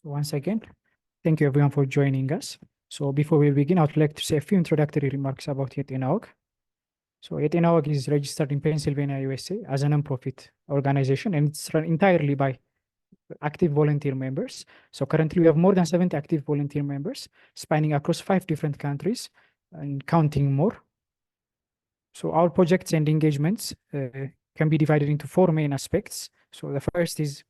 So once again, thank you everyone for joining us. So before we begin, I would like to say a few introductory remarks about Yetena Weg. So Yetena Weg is registered in Pennsylvania, USA as a non-profit organization, and it's run entirely by active volunteer members. So currently we have more than 70 active volunteer members spanning across 5 different countries and counting more. So our projects and engagements can be divided into 4 main aspects. So the first is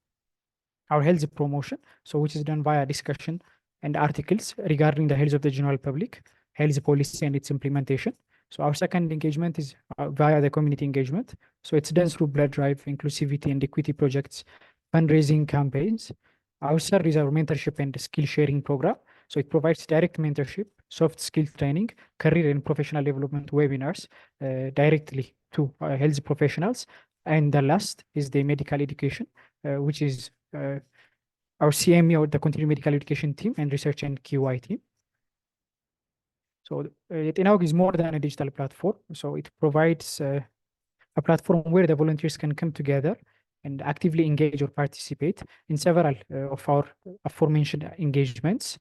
our health promotion, so which is done via discussion and articles regarding the health of the general public, health policy and its implementation. So our second engagement is via the community engagement. So it's done through blood drive, inclusivity and equity projects, fundraising campaigns. Our third is our mentorship and skill sharing program. So it provides direct mentorship, soft skill training, career and professional development webinars directly to health professionals. And the last is the medical education, which is our CME or the continuing medical education team and research and QI team. So Yetena Weg is more than a digital platform. So it provides a platform where the volunteers can come together and actively engage or participate in several of our aforementioned engagements.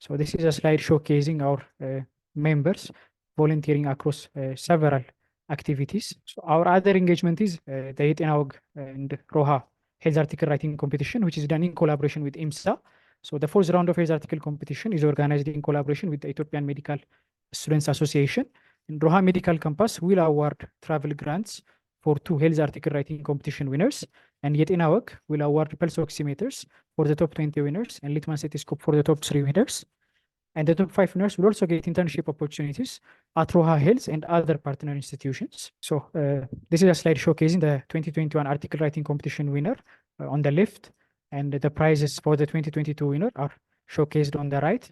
So this is a slide showcasing our members volunteering across several activities. So our other engagement is the Yetena Weg and ROHA Health Article Writing Competition, which is done in collaboration with IMSA. So the 4th round of Health Article Competition is organized in collaboration with the Ethiopian Medical Students Association. And ROHA Medical Campus will award travel grants for 2 Health Article Writing Competition winners. And Yetena Weg will award pulse oximeters for the top 20 winners and litmus stethoscope for the top 3 winners. And the top 5 winners will also get internship opportunities at ROHA Health and other partner institutions. So this is a slide showcasing the 2021 article writing competition winner on the left, and the prizes for the 2022 winner are showcased on the right.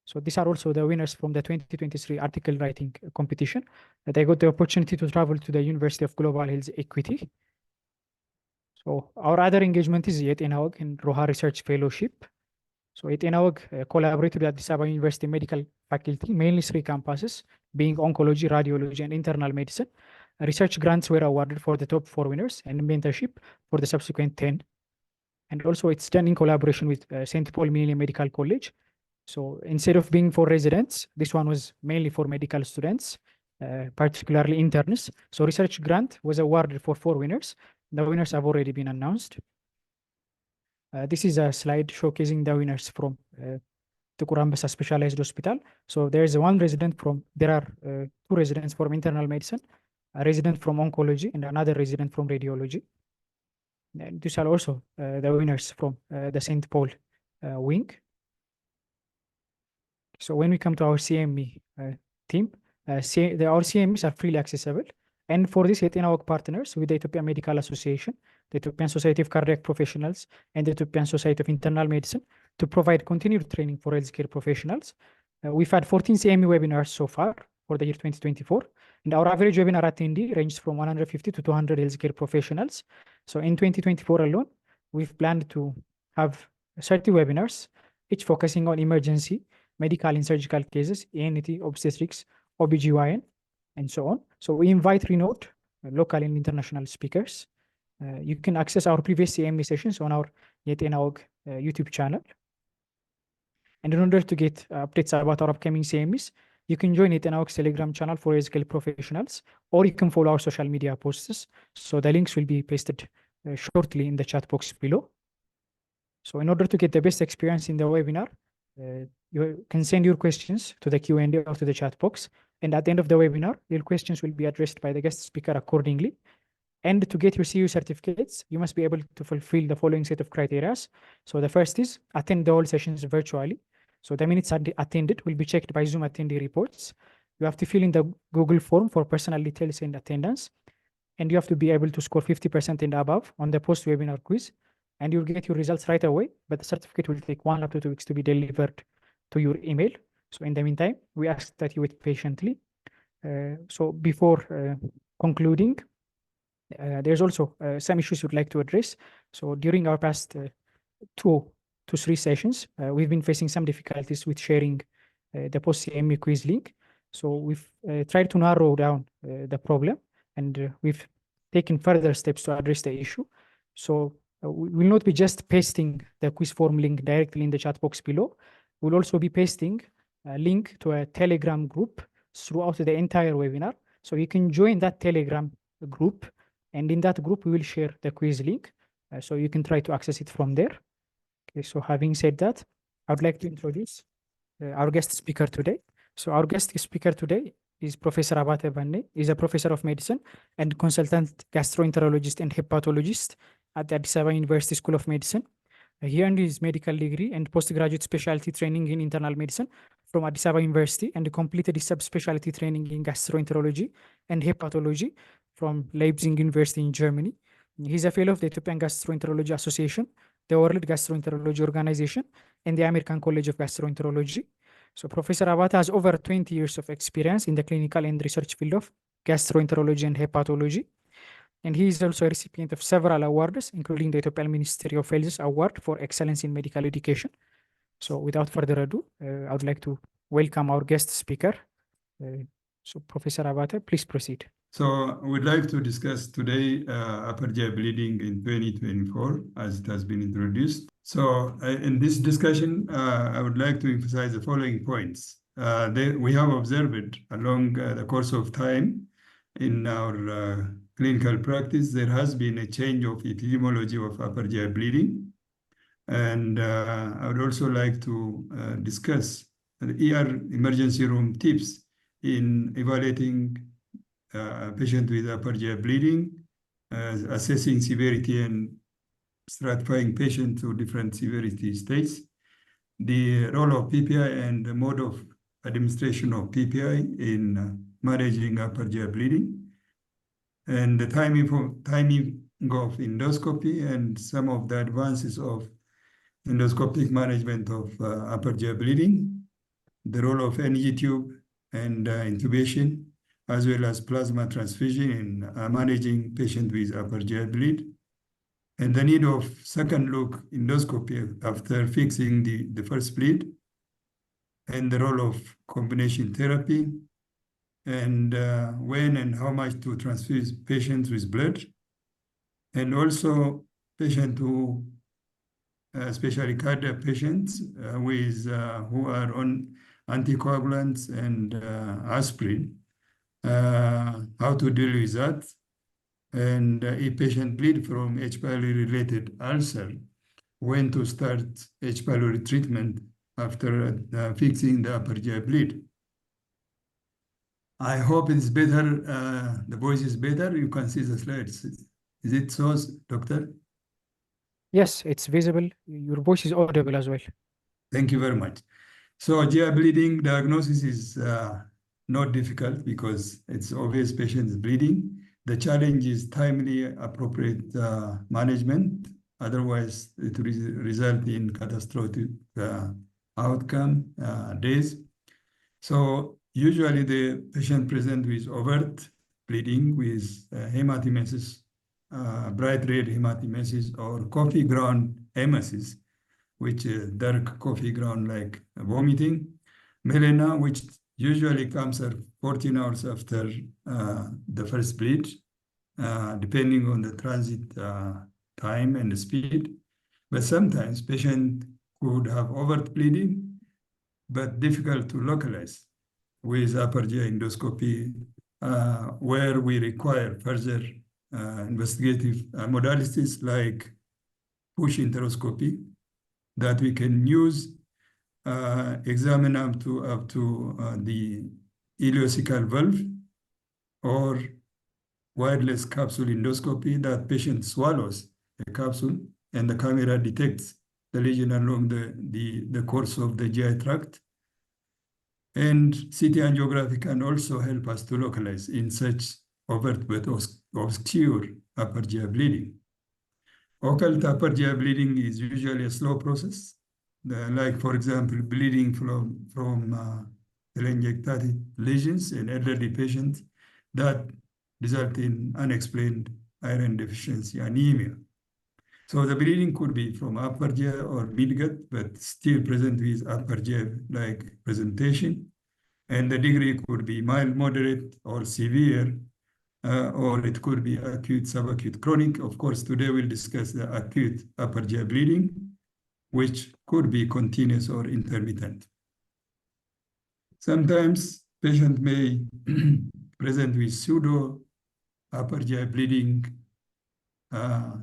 So these are also the winners from the 2023 article writing competition. They got the opportunity to travel to the University of Global Health Equity. So our other engagement is Yetena Weg and ROHA Research Fellowship. So Yetena Weg collaborated with Addis Ababa University Medical Faculty, mainly 3 campuses, being oncology, radiology, and internal medicine. Research grants were awarded for the top 4 winners and mentorship for the subsequent 10. And also it's done in collaboration with St. Paul Millennium Medical College. So instead of being for residents, this one was mainly for medical students, particularly interns. So research grant was awarded for 4 winners. The winners have already been announced. This is a slide showcasing the winners from Tukur Ambassa Specialized Hospital. So there are 2 residents from internal medicine, a resident from oncology, and another resident from radiology. And these are also the winners from the St. Paul wing. So when we come to our CME team, our CMEs are freely accessible. And for this, Yetena Weg partners with the Ethiopian Medical Association, the Ethiopian Society of Cardiac Professionals, and the Ethiopian Society of Internal Medicine to provide continued training for healthcare professionals. We've had 14 CME webinars so far for the year 2024, and our average webinar attendee ranges from 150 to 200 healthcare professionals. So in 2024 alone, we've planned to have 30 webinars, each focusing on emergency, medical and surgical cases, ENT, obstetrics, OBGYN, and so on. So we invite renowned local and international speakers. You can access our previous CME sessions on our Yetena Weg YouTube channel. And in order to get updates about our upcoming CMEs, you can join Yetena Weg's Telegram channel for healthcare professionals, or you can follow our social media posts. So the links will be pasted shortly in the chat box below. So in order to get the best experience in the webinar, you can send your questions to the Q&A or to the chat box. And at the end of the webinar, your questions will be addressed by the guest speaker accordingly. And to get your CU certificates, you must be able to fulfill the following set of criteria. So the first is attend the whole sessions virtually. So the minutes attended will be checked by Zoom attendee reports. You have to fill in the Google form for personal details and attendance. And you have to be able to score 50% and above on the post-webinar quiz. And you'll get your results right away, but the certificate will take 1 up to 2 weeks to be delivered to your email. So in the meantime, we ask that you wait patiently. So before concluding, there's also some issues we'd like to address. So during our past 2 to 3 sessions, we've been facing some difficulties with sharing the post-CME quiz link. So we've tried to narrow down the problem, and we've taken further steps to address the issue. So We will not be just pasting the quiz form link directly in the chat box below. We'll also be pasting a link to a Telegram group throughout the entire webinar. So you can join that Telegram group, and in that group, we will share the quiz link. So you can try to access it from there. Okay, so having said that, I would like to introduce our guest speaker today. So our guest speaker today is Professor Abate Bane. He's a professor of medicine and consultant gastroenterologist and hepatologist at the Addis Ababa University School of Medicine. He earned his medical degree and postgraduate specialty training in internal medicine from Addis Ababa University and completed his subspecialty training in gastroenterology and hepatology from Leipzig University in Germany. He's a fellow of the Ethiopian Gastroenterology Association, the World Gastroenterology Organization, and the American College of Gastroenterology. So Professor Abate has over 20 years of experience in the clinical and research field of gastroenterology and hepatology. And he is also a recipient of several awards, including the Ethiopian Ministry of Health's Award for Excellence in Medical Education. So without further ado, I would like to welcome our guest speaker. So Professor Abate, please proceed. So we'd like to discuss today upper GI bleeding in 2024, as it has been introduced. So in this discussion, I would like to emphasize the following points. We have observed along the course of time in our clinical practice, there has been a change of epidemiology of upper GI bleeding. And I would also like to discuss the ER emergency room tips in evaluating a patient with upper GI bleeding, assessing severity and stratifying patients to different severity states, the role of PPI and the mode of administration of PPI in managing upper GI bleeding, and the timing of endoscopy and some of the advances of endoscopic management of upper GI bleeding, the role of NG tube and intubation, as well as plasma transfusion in managing patients with upper GI bleed, and the need of second look endoscopy after fixing the first bleed, and the role of combination therapy, and when and how much to transfuse patients with blood, and also patients who, especially cardiac patients who are on anticoagulants and aspirin, how to deal with that, and if patient bleed from H. pylori related ulcer, when to start H. pylori treatment after fixing the upper GI bleed. I hope it's better, the voice is better. You can see the slides. Is it so, doctor? Yes, it's visible. Your voice is audible as well. Thank you very much. So GI bleeding diagnosis is not difficult because it's obvious patient is bleeding. The challenge is timely, appropriate management. Otherwise, it will result in catastrophic outcome days. So usually the patient present with overt bleeding with hematemesis, bright red hematemesis, or coffee ground emesis, which is dark coffee ground like vomiting, melena, which usually comes at 14 hours after the first bleed, depending on the transit time and the speed. But sometimes patient could have overt bleeding, but difficult to localize with upper GI endoscopy, where we require further investigative modalities like push enteroscopy that we can use, examine up to the ileocecal valve, or wireless capsule endoscopy that patient swallows a capsule and the camera detects the lesion along the course of the GI tract. And CT angiography can also help us to localize in such overt but obscure upper GI bleeding. Occult upper GI bleeding is usually a slow process, like, for example, bleeding from telangiectatic lesions in elderly patients that result in unexplained iron deficiency anemia. So the bleeding could be from upper GI or midgut, but still present with upper GI-like presentation. And the degree could be mild, moderate, or severe, or it could be acute, subacute, chronic. Of course, today we'll discuss the acute upper GI bleeding, which could be continuous or intermittent. Sometimes patient may present with pseudo upper GI bleeding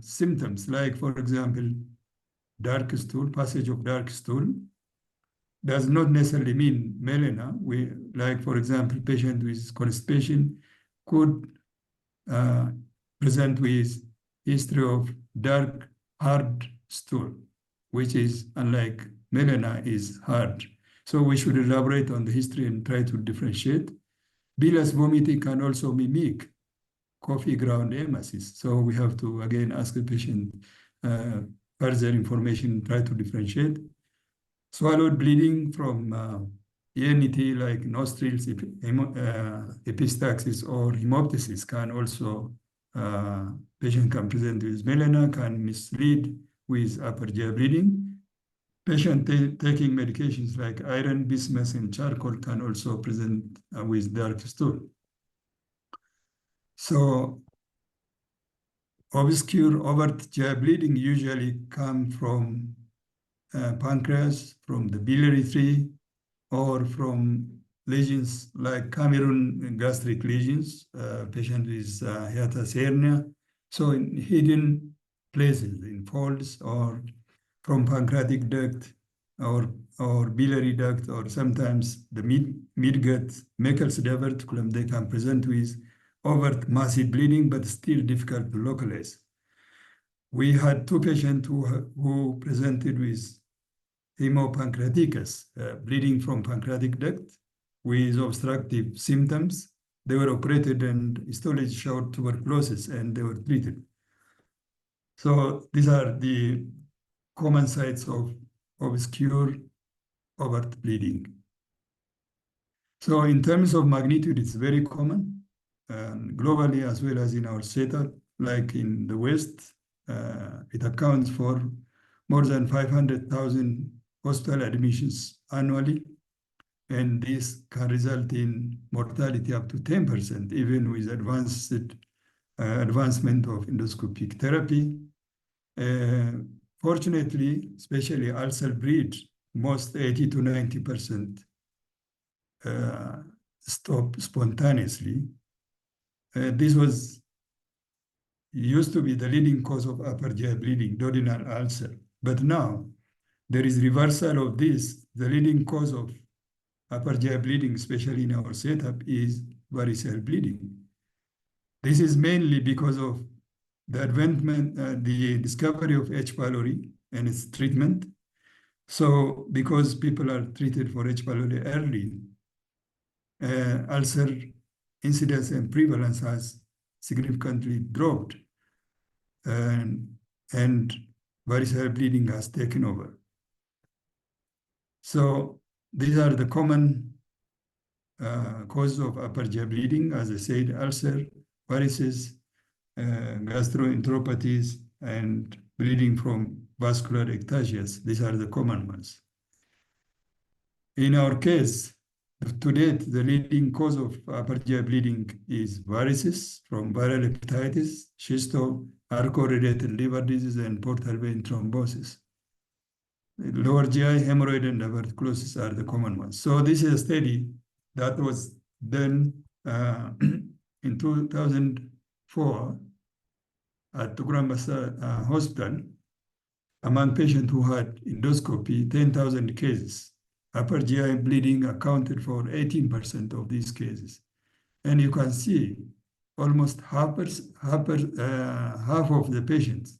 symptoms, like, for example, dark stool, passage of dark stool. Does not necessarily mean melena. Like, for example, patient with constipation could present with history of dark, hard stool, which is unlike melena is hard. So we should elaborate on the history and try to differentiate. Bilious vomiting can also mimic coffee ground emesis. So we have to, again, ask the patient further information, try to differentiate. Swallowed bleeding from ENT, like nostrils, epistaxis, or hemoptysis can also, patient can present with melena, can mislead with upper GI bleeding. Patient taking medications like iron, bismuth, and charcoal can also present with dark stool. So obscure overt GI bleeding usually come from pancreas, from the biliary tree, or from lesions like Cameroon gastric lesions, patient with hiatus hernia. So in hidden places, in folds, or from pancreatic duct, or biliary duct, or sometimes the midgut, Meckel's diverticulum, they can present with overt massive bleeding, but still difficult to localize. We had two patients who presented with hemopancreaticus, bleeding from pancreatic duct with obstructive symptoms. They were operated and histology showed tuberculosis, and they were treated. So these are the common sites of obscure overt bleeding. So in terms of magnitude, it's very common, globally as well as in our setup. Like in the West, it accounts for more than 500,000 hospital admissions annually, and this can result in mortality up to 10%, even with advancement of endoscopic therapy. Fortunately, especially ulcer bleed, most 80 to 90% stop spontaneously. This used to be the leading cause of upper GI bleeding, duodenal ulcer. But now there is reversal of this. The leading cause of upper GI bleeding, especially in our setup, is varicose bleeding. This is mainly because of the advancement, the discovery of H. pylori and its treatment. So because people are treated for H. pylori early, ulcer incidence and prevalence has significantly dropped, and varicose bleeding has taken over. So these are the common causes of upper GI bleeding. As I said, ulcer, varices, gastroenteropathies, and bleeding from vascular ectasias. These are the common ones. In our case, to date, the leading cause of upper GI bleeding is varices from viral hepatitis, schisto, ARCO-related liver disease, and portal vein thrombosis. Lower GI, hemorrhoid, and diverticulosis are the common ones. So this is a study that was done in 2004 at Tuguran Hospital among patients who had endoscopy, 10,000 cases. Upper GI bleeding accounted for 18% of these cases. And you can see almost half of the patients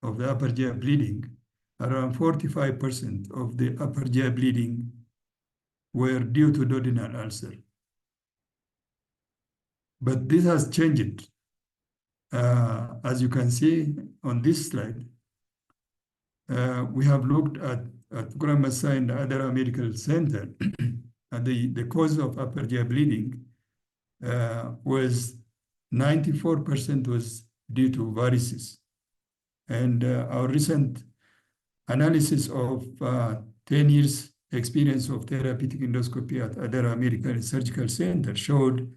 of the upper GI bleeding, around 45% of the upper GI bleeding were due to duodenal ulcer. But this has changed. As you can see on this slide, we have looked at Tuguran and other medical center, and the cause of upper GI bleeding was 94% was due to varices. And our recent analysis of 10 years experience of therapeutic endoscopy at other American surgical centers showed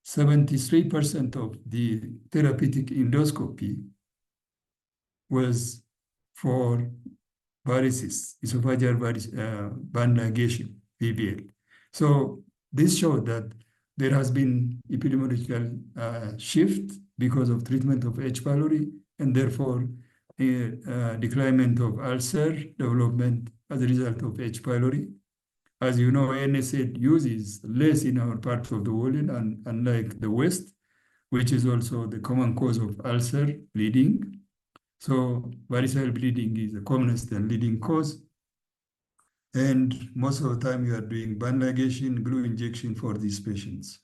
73% of the therapeutic endoscopy was for varices, esophageal band ligation, VBL. So this showed that there has been epidemiological shift because of treatment of H. pylori, and therefore declinement of ulcer development as a result of H. pylori. As you know, NSAID use is less in our part of the world, and unlike the West, which is also the common cause of ulcer bleeding. So varicose bleeding is the commonest and leading cause. And most of the time you are doing band ligation, glue injection for these patients.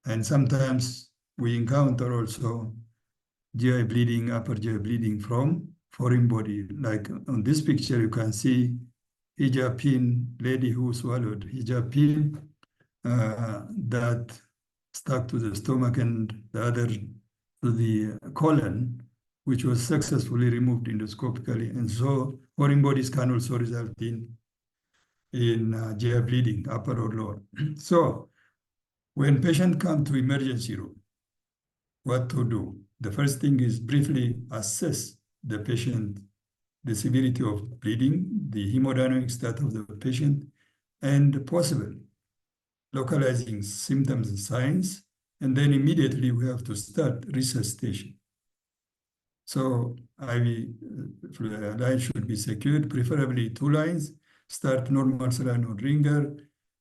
And sometimes we encounter also GI bleeding, upper GI bleeding from foreign body. Like on this picture, you can see hijab pin, lady who swallowed hijab pin that stuck to the stomach and the other to the colon, which was successfully removed endoscopically. And so foreign bodies can also result in GI bleeding, upper or lower. So when patient come to emergency room, what to do? The first thing is briefly assess the patient, the severity of bleeding, the hemodynamic status of the patient, and possible localizing symptoms and signs. And then immediately we have to start resuscitation. So IV line should be secured, preferably 2 lines, start normal saline or ringer,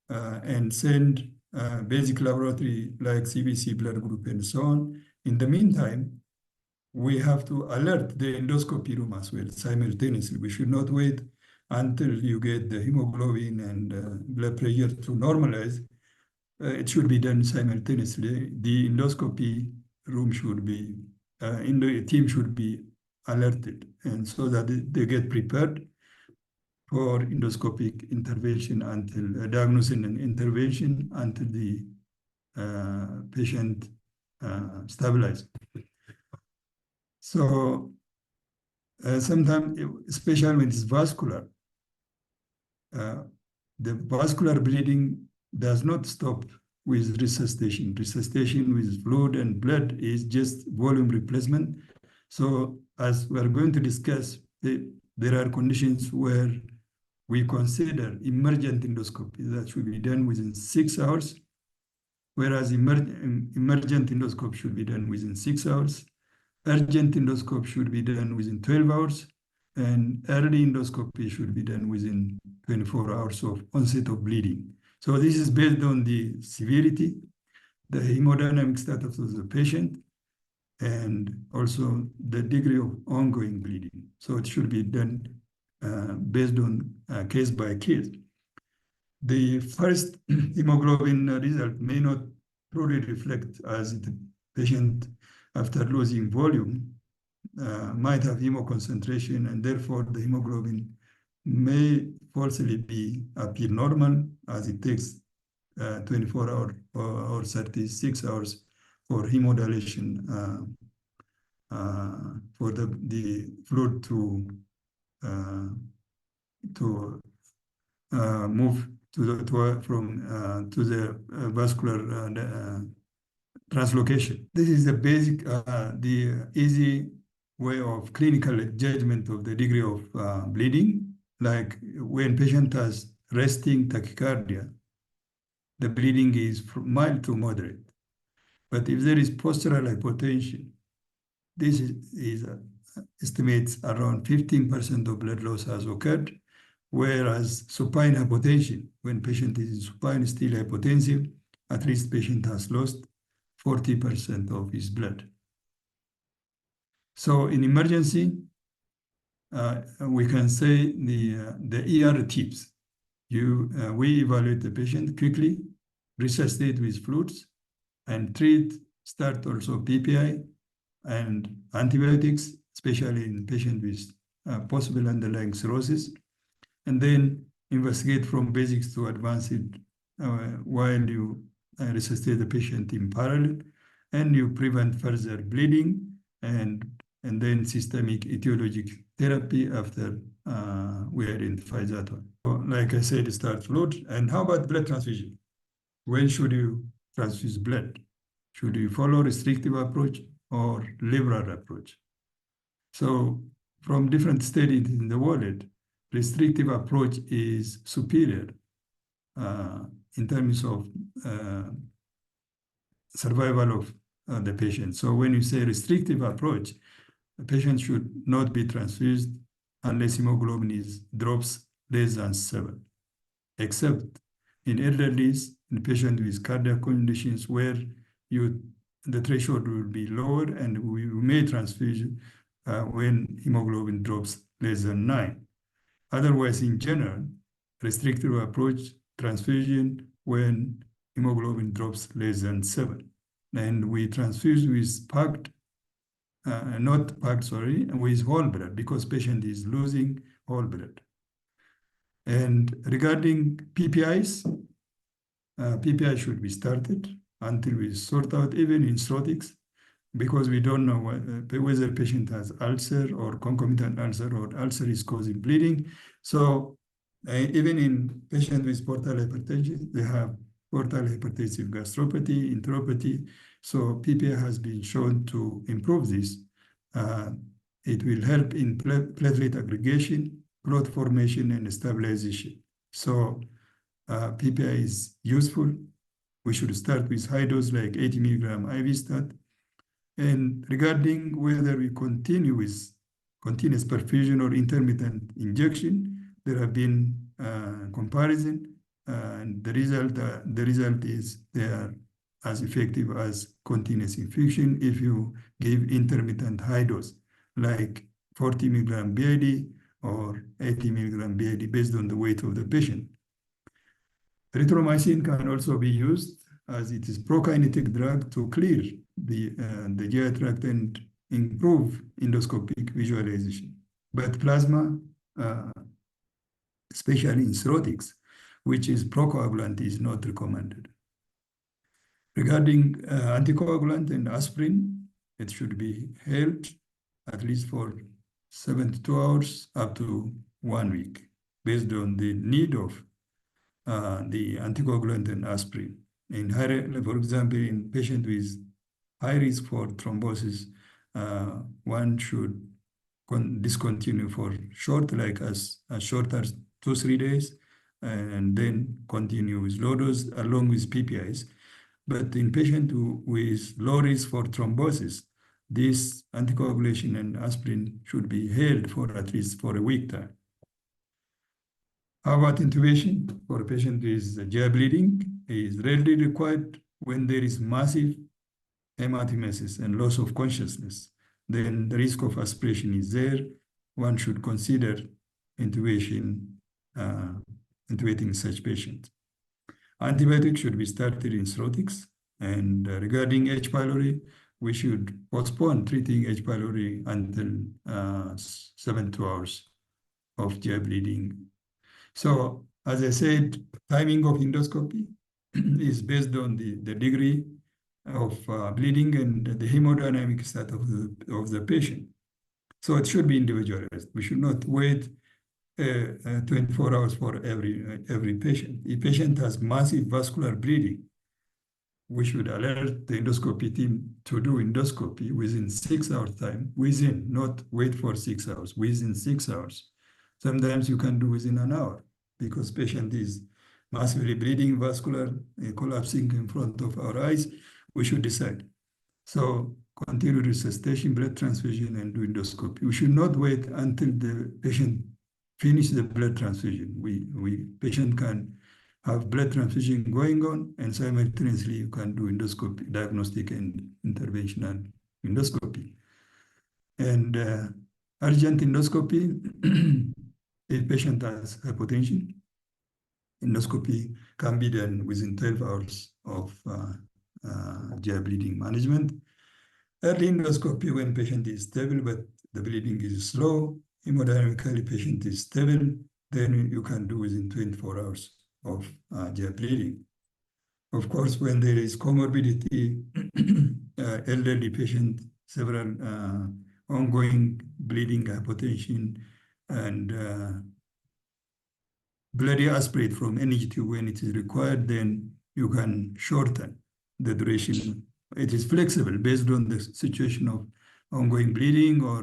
and send basic laboratory like CBC, blood group, and so on. In the meantime, we have to alert the endoscopy room as well simultaneously. We should not wait until you get the hemoglobin and blood pressure to normalize. It should be done simultaneously. The endoscopy room should be, the team should be alerted, and so that they get prepared for endoscopic intervention until diagnosis and intervention until the patient stabilized. So sometimes, especially when it's vascular, the vascular bleeding does not stop with resuscitation. Resuscitation with fluid and blood is just volume replacement. So as we are going to discuss, there are conditions where we consider emergent endoscopy that should be done within 6 hours, whereas emergent endoscopy should be done within 6 hours. Urgent endoscopy should be done within 12 hours, and early endoscopy should be done within 24 hours of onset of bleeding. So this is based on the severity, the hemodynamic status of the patient, and also the degree of ongoing bleeding. So it should be done based on case by case. The first hemoglobin result may not truly reflect, as the patient, after losing volume, might have hemoconcentration, and therefore the hemoglobin may falsely appear normal, as it takes 24 hours or 36 hours for hemodilation for the fluid to move to the vascular translocation. This is the basic, the easy way of clinical judgment of the degree of bleeding. Like when patient has resting tachycardia, the bleeding is mild to moderate. But if there is postural hypotension, this is estimates around 15% of blood loss has occurred, whereas supine hypotension, when patient is in supine still hypotensive, at least patient has lost 40% of his blood. So in emergency, we can say the ER tips. We evaluate the patient quickly, resuscitate with fluids, and start also PPI and antibiotics, especially in patient with possible underlying cirrhosis, and then investigate from basics to advanced while you resuscitate the patient in parallel, and you prevent further bleeding, and then systemic etiologic therapy after we identify that one. So, like I said, start fluid. And how about blood transfusion? When should you transfuse blood? Should we follow restrictive approach or liberal approach? So from different studies in the world, restrictive approach is superior in terms of survival of the patient. So when you say restrictive approach, the patient should not be transfused unless hemoglobin drops less than 7, except in elderlies, in patients with cardiac conditions where the threshold will be lower, and we may transfuse when hemoglobin drops less than 9. Otherwise, in general, restrictive approach transfusion when hemoglobin drops less than 7. And we transfuse with packed, not packed, sorry, with whole blood, because patient is losing whole blood. And regarding PPIs, PPI should be started until we sort out, even in cirrhotics, because we don't know whether the patient has ulcer or concomitant ulcer, or ulcer is causing bleeding. So even in patients with portal hypertension, they have portal hypertensive gastropathy, enteropathy. So PPI has been shown to improve this. It will help in platelet aggregation, clot formation, and stabilization. So PPI is useful. We should start with high dose like 80 milligram IV stat. And regarding whether we continue with continuous perfusion or intermittent injection, there have been comparison, and the result is they are as effective as continuous infusion if you give intermittent high dose, like 40 milligram BID or 80 milligram BID based on the weight of the patient. Erythromycin can also be used as it is prokinetic drug to clear the GI tract and improve endoscopic visualization. But plasma, especially in cirrhotics, which is procoagulant, is not recommended. Regarding anticoagulant and aspirin, it should be held at least for 72 hours up to 1 week, based on the need of the anticoagulant and aspirin. In for example, in patients with high risk for thrombosis, one should discontinue for short, like as short as 2-3 days, and then continue with low dose along with PPIs. But in patients with low risk for thrombosis, this anticoagulation and aspirin should be held for at least for a week time. How about intubation for a patient with GI bleeding? Is rarely required when there is massive hematemesis and loss of consciousness. Then the risk of aspiration is there. One should consider intubation, intubating such patients. Antibiotics should be started in cirrhotics. And regarding H. pylori, we should postpone treating H. pylori until 72 hours of GI bleeding. So, as I said, timing of endoscopy is based on the degree of bleeding and the hemodynamic state of the patient. So it should be individualized. We should not wait 24 hours for every patient. If patient has massive vascular bleeding, we should alert the endoscopy team to do endoscopy within 6 hours time, not wait for 6 hours, within 6 hours. Sometimes you can do within an hour because patient is massively bleeding, vascular, collapsing in front of our eyes. We should decide. So continue resuscitation, blood transfusion, and do endoscopy. We should not wait until the patient finish the blood transfusion. Patient can have blood transfusion going on, and simultaneously you can do endoscopy, diagnostic and interventional endoscopy. And urgent endoscopy, if patient has hypotension, endoscopy can be done within 12 hours of GI bleeding management. Early endoscopy when patient is stable, but the bleeding is slow, hemodynamically patient is stable, then you can do within 24 hours of GI bleeding. Of course, when there is comorbidity, elderly patient, several ongoing bleeding, hypotension, and bloody aspirate from NG2 when it is required, then you can shorten the duration. It is flexible based on the situation of ongoing bleeding or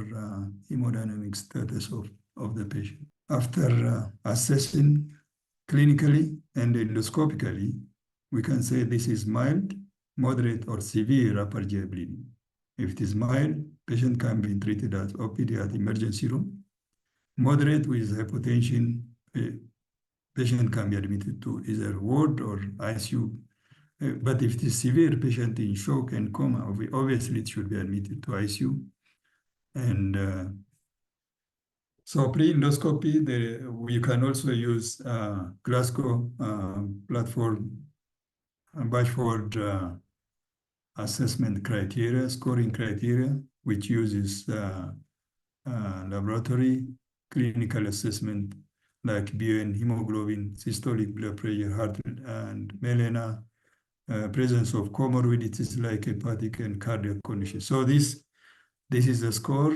hemodynamic status of the patient. After assessing clinically and endoscopically, we can say this is mild, moderate, or severe upper GI bleeding. If it is mild, patient can be treated at OPD at emergency room. Moderate with hypotension, patient can be admitted to either ward or ICU. But if it is severe, patient in shock and coma, obviously it should be admitted to ICU. And so pre-endoscopy, we can also use Glasgow platform Bashford assessment criteria, scoring criteria, which uses laboratory clinical assessment like BUN, hemoglobin, systolic blood pressure, heart and melena, presence of comorbidities like hepatic and cardiac conditions. So this is a score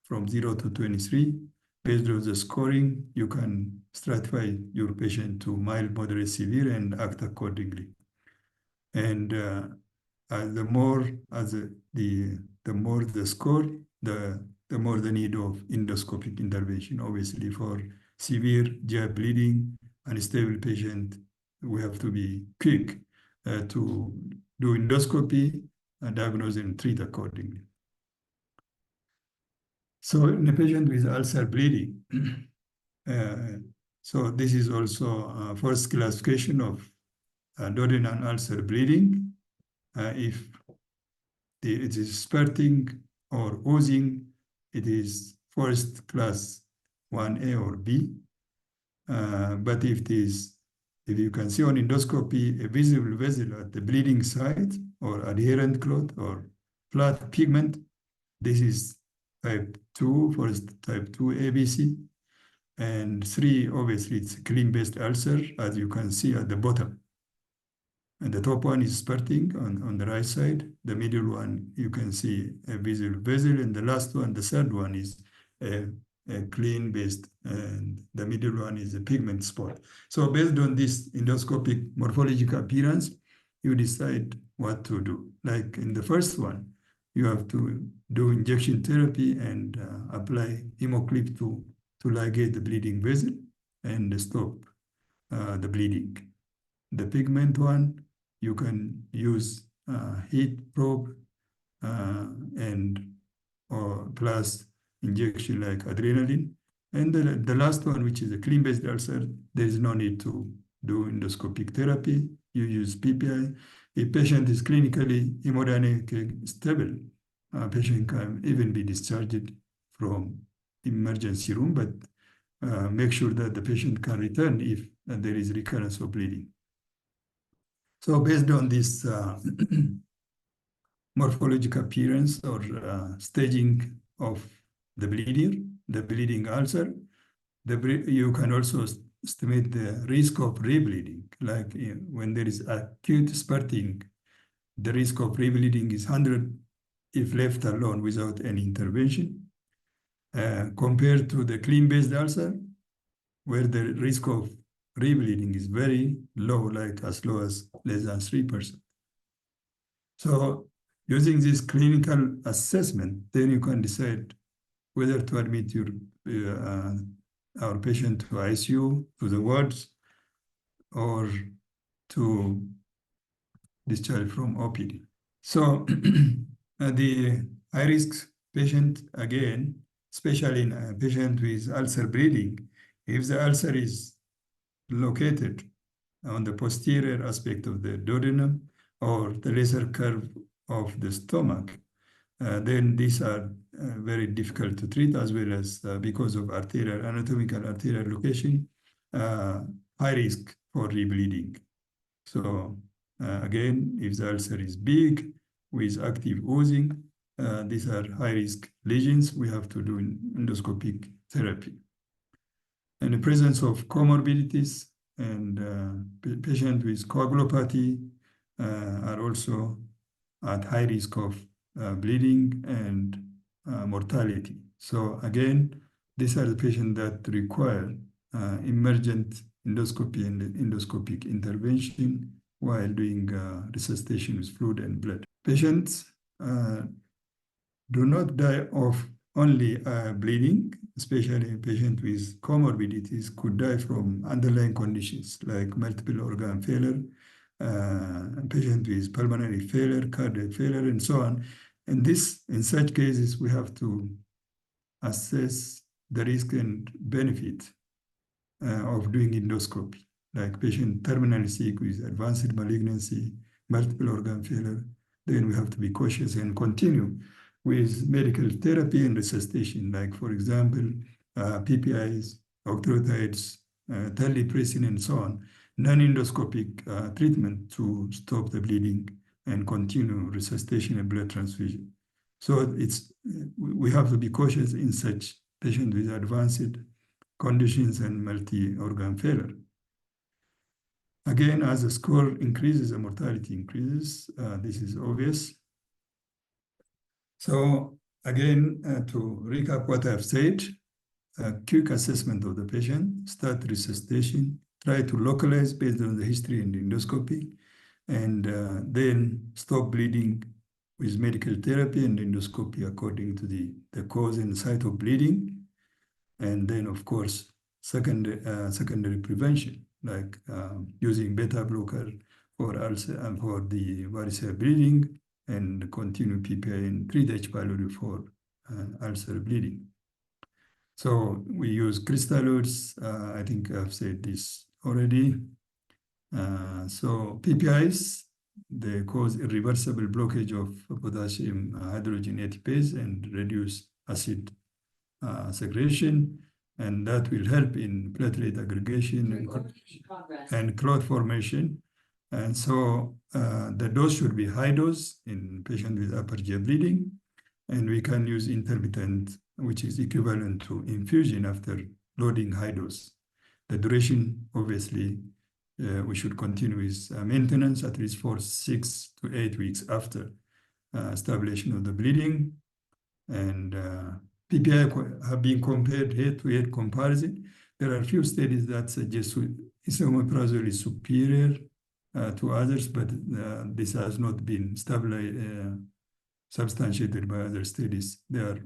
from 0 to 23. Based on the scoring, you can stratify your patient to mild, moderate, severe, and act accordingly. And the more the score, the more the need of endoscopic intervention. Obviously, for severe GI bleeding, unstable patient, we have to be quick to do endoscopy, diagnose and treat accordingly. So in a patient with ulcer bleeding, so this is also first classification of duodenal ulcer bleeding. If it is spurting or oozing, it is first class 1A or B. But if you can see on endoscopy a visible vessel at the bleeding site or adherent clot or flat pigment, this is type 2, first type 2 ABC. And 3, obviously, it's a clean-based ulcer, as you can see at the bottom. And the top one is spurting on the right side. The middle one, you can see a visible vessel. And the last one, the third one, is a clean-based. And the middle one is a pigment spot. So based on this endoscopic morphological appearance, you decide what to do. Like in the first one, you have to do injection therapy and apply hemoclip to ligate the bleeding vessel and stop the bleeding. The pigment one, you can use heat probe or plus injection like adrenaline. And the last one, which is a clean-based ulcer, there is no need to do endoscopic therapy. You use PPI. If patient is clinically hemodynamically stable, patient can even be discharged from emergency room, but make sure that the patient can return if there is recurrence of bleeding. So based on this morphological appearance or staging of the bleeding ulcer, you can also estimate the risk of rebleeding. Like when there is acute spurting, the risk of rebleeding is 100 if left alone without any intervention, compared to the clean-based ulcer, where the risk of rebleeding is very low, like as low as less than 3%. So using this clinical assessment, then you can decide whether to admit our patient to ICU, to the wards, or to discharge from OPD. So the high-risk patient, again, especially in a patient with ulcer bleeding, if the ulcer is located on the posterior aspect of the duodenum or the lesser curve of the stomach, then these are very difficult to treat, as well as because of anatomical arterial location, high risk for rebleeding. So again, if the ulcer is big with active oozing, these are high-risk lesions. We have to do endoscopic therapy. And the presence of comorbidities and patients with coagulopathy are also at high risk of bleeding and mortality. So again, these are the patients that require emergent endoscopy and endoscopic intervention while doing resuscitation with fluid and blood. Patients do not die of only bleeding, especially patients with comorbidities could die from underlying conditions like multiple organ failure, patient with pulmonary failure, cardiac failure, and so on. And in such cases, we have to assess the risk and benefit of doing endoscopy, like patient terminally sick with advanced malignancy, multiple organ failure. Then we have to be cautious and continue with medical therapy and resuscitation, like, for example, PPIs, octreotides, terlipressin, and so on, non-endoscopic treatment to stop the bleeding and continue resuscitation and blood transfusion. So we have to be cautious in such patients with advanced conditions and multi-organ failure. Again, as the score increases, the mortality increases. This is obvious. So again, to recap what I've said, quick assessment of the patient, start resuscitation, try to localize based on the history and endoscopy, and then stop bleeding with medical therapy and endoscopy according to the cause and site of bleeding. And then, of course, secondary prevention, like using beta blocker for ulcer and for the varicose bleeding, and continue PPI and treat H. pylori for ulcer bleeding. So we use crystalloids. I think I've said this already. So PPIs, they cause irreversible blockage of potassium hydrogen ATPase and reduce acid segregation, and that will help in platelet aggregation and clot formation. And so the dose should be high dose in patients with upper GI bleeding, and we can use intermittent, which is equivalent to infusion after loading high dose. The duration, obviously, we should continue with maintenance at least for 6 to 8 weeks after stabilization of the bleeding. And PPI have been compared head-to-head comparison. There are a few studies that suggest esomeprazole is superior to others, but this has not been substantiated by other studies. They are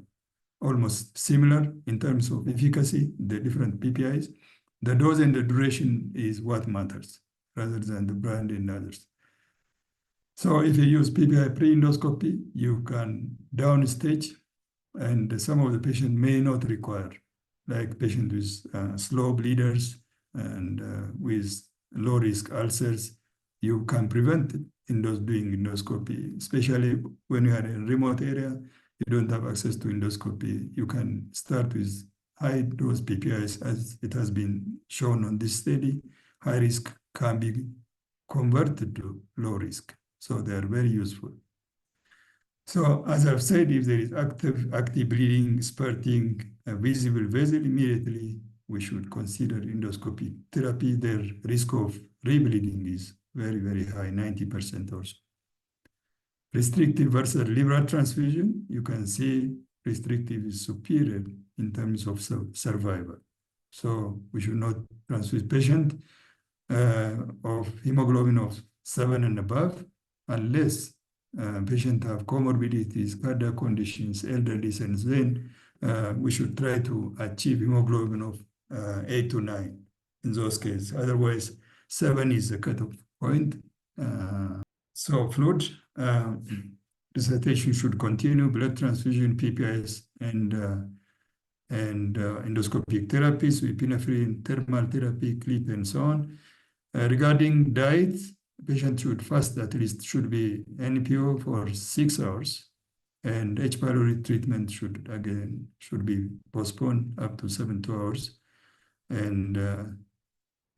almost similar in terms of efficacy, the different PPIs. The dose and the duration is what matters, rather than the brand and others. So if you use PPI pre-endoscopy, you can downstage, and some of the patients may not require, like patients with slow bleeders and with low-risk ulcers. You can prevent it in doing endoscopy, especially when you are in a remote area, you don't have access to endoscopy. You can start with high-dose PPIs, as it has been shown on this study. High risk can be converted to low risk, so they are very useful. So as I've said, if there is active bleeding, spurting, a visible vessel, immediately we should consider endoscopy therapy. Their risk of rebleeding is very, very high, 90% or so. Restrictive versus liberal transfusion, you can see restrictive is superior in terms of survival. So we should not transfuse patient of hemoglobin of 7 and above, unless patient have comorbidities, cardiac conditions, elderly, and then we should try to achieve hemoglobin of 8 to 9 in those cases. Otherwise, 7 is the cutoff point. So fluid resuscitation should continue, blood transfusion, PPIs, and endoscopic therapies, epinephrine, thermal therapy, CLIP, and so on. Regarding diet, patient should fast should be NPO for 6 hours, and H. pylori treatment should be postponed up to 72 hours. And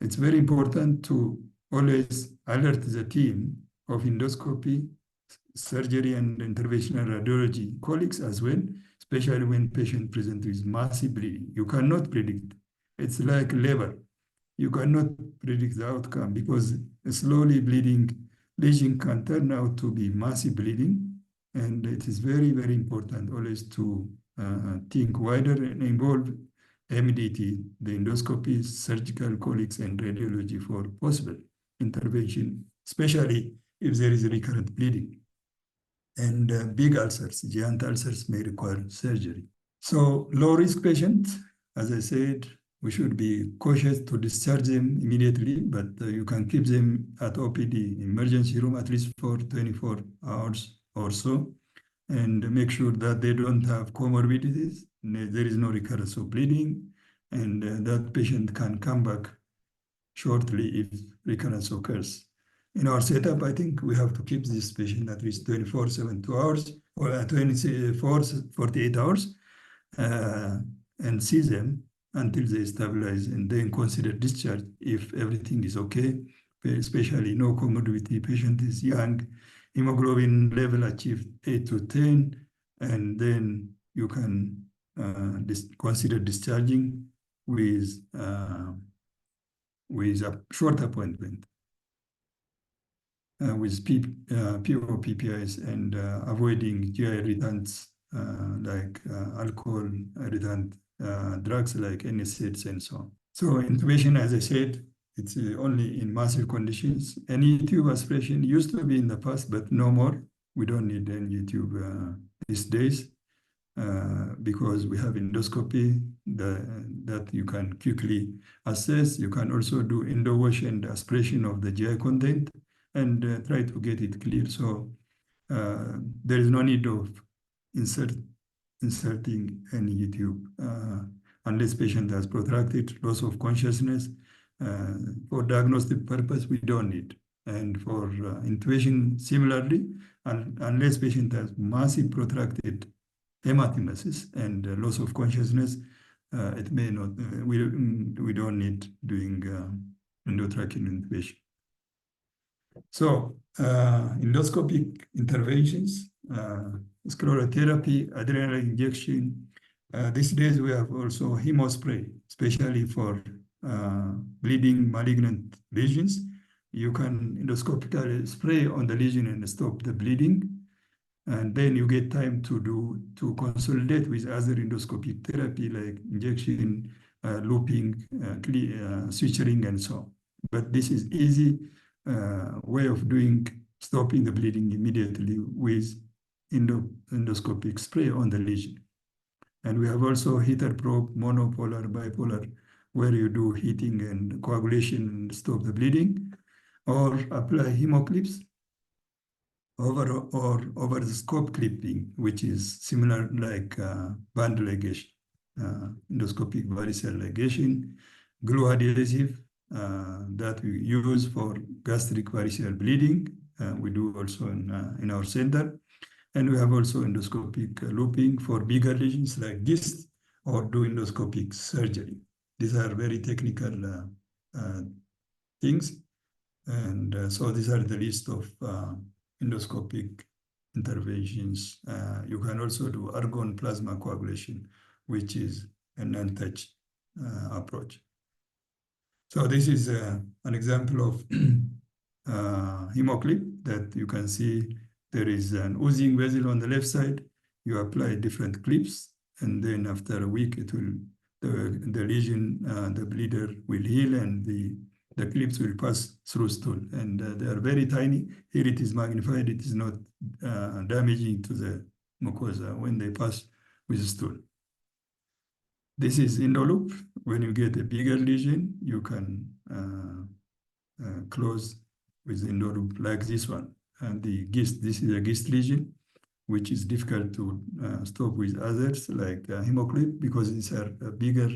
it's very important to always alert the team of endoscopy, surgery, and interventional radiology colleagues as well, especially when patient present with massive bleeding. You cannot predict. It's like labor. You cannot predict the outcome, because a slowly bleeding lesion can turn out to be massive bleeding. And it is very, very important always to think wider and involve MDT, the endoscopy, surgical colleagues, and radiology for possible intervention especially if there is recurrent bleeding. And big ulcers, giant ulcers may require surgery. So low-risk patients, as I said, we should be cautious to discharge them immediately, but you can keep them at OPD emergency room at least for 24 hours or so, and make sure that they don't have comorbidities, there is no recurrence of bleeding, and that patient can come back shortly if recurrence occurs. In our setup, I think we have to keep this patient at least 24/7, 2 hours, or 48 hours, and see them until they stabilize, and then consider discharge if everything is okay, especially no comorbidity, patient is young, hemoglobin level achieved 8 to 10, and then you can consider discharging with a short appointment with POPPIs and avoiding GI irritants like alcohol irritant drugs like NSAIDs and so on. So intubation, as I said, it's only in massive conditions. Any tube aspiration used to be in the past, but no more. We don't need any tube these days because we have endoscopy that you can quickly assess. You can also do endo wash and aspiration of the GI content and try to get it clear. So there is no need of inserting any tube unless patient has protracted loss of consciousness. For diagnostic purpose, we don't need. And for intubation, similarly, unless patient has massive protracted hematemesis and loss of consciousness, it may not, we don't need doing endotracheal intubation. So endoscopic interventions, sclerotherapy, adrenal injection. These days we have also hemospray, especially for bleeding malignant lesions. You can endoscopically spray on the lesion and stop the bleeding. And then you get time to consolidate with other endoscopic therapy like injection, looping, suturing, and so on. But this is easy way of stopping the bleeding immediately with endoscopic spray on the lesion. And we have also heater probe, monopolar, bipolar, where you do heating and coagulation and stop the bleeding, or apply hemoclips over the scope clipping, which is similar like band ligation, endoscopic varicose ligation, glue adhesive that we use for gastric varicose bleeding. We do also in our center. And we have also endoscopic looping for bigger lesions like GIST, or do endoscopic surgery. These are very technical things. And so these are the list of endoscopic interventions. You can also do argon plasma coagulation, which is an untouched approach. So this is an example of hemoclip that you can see. There is an oozing vessel on the left side. You apply different clips, and then after a week, it will the lesion, the bleeder will heal, and the clips will pass through stool. And they are very tiny. Here it is magnified. It is not damaging to the mucosa when they pass with the stool. This is endoloop. When you get a bigger lesion, you can close with endoloop like this one. And the GIST, this is a GIST lesion, which is difficult to stop with others like hemoclip, because these are a bigger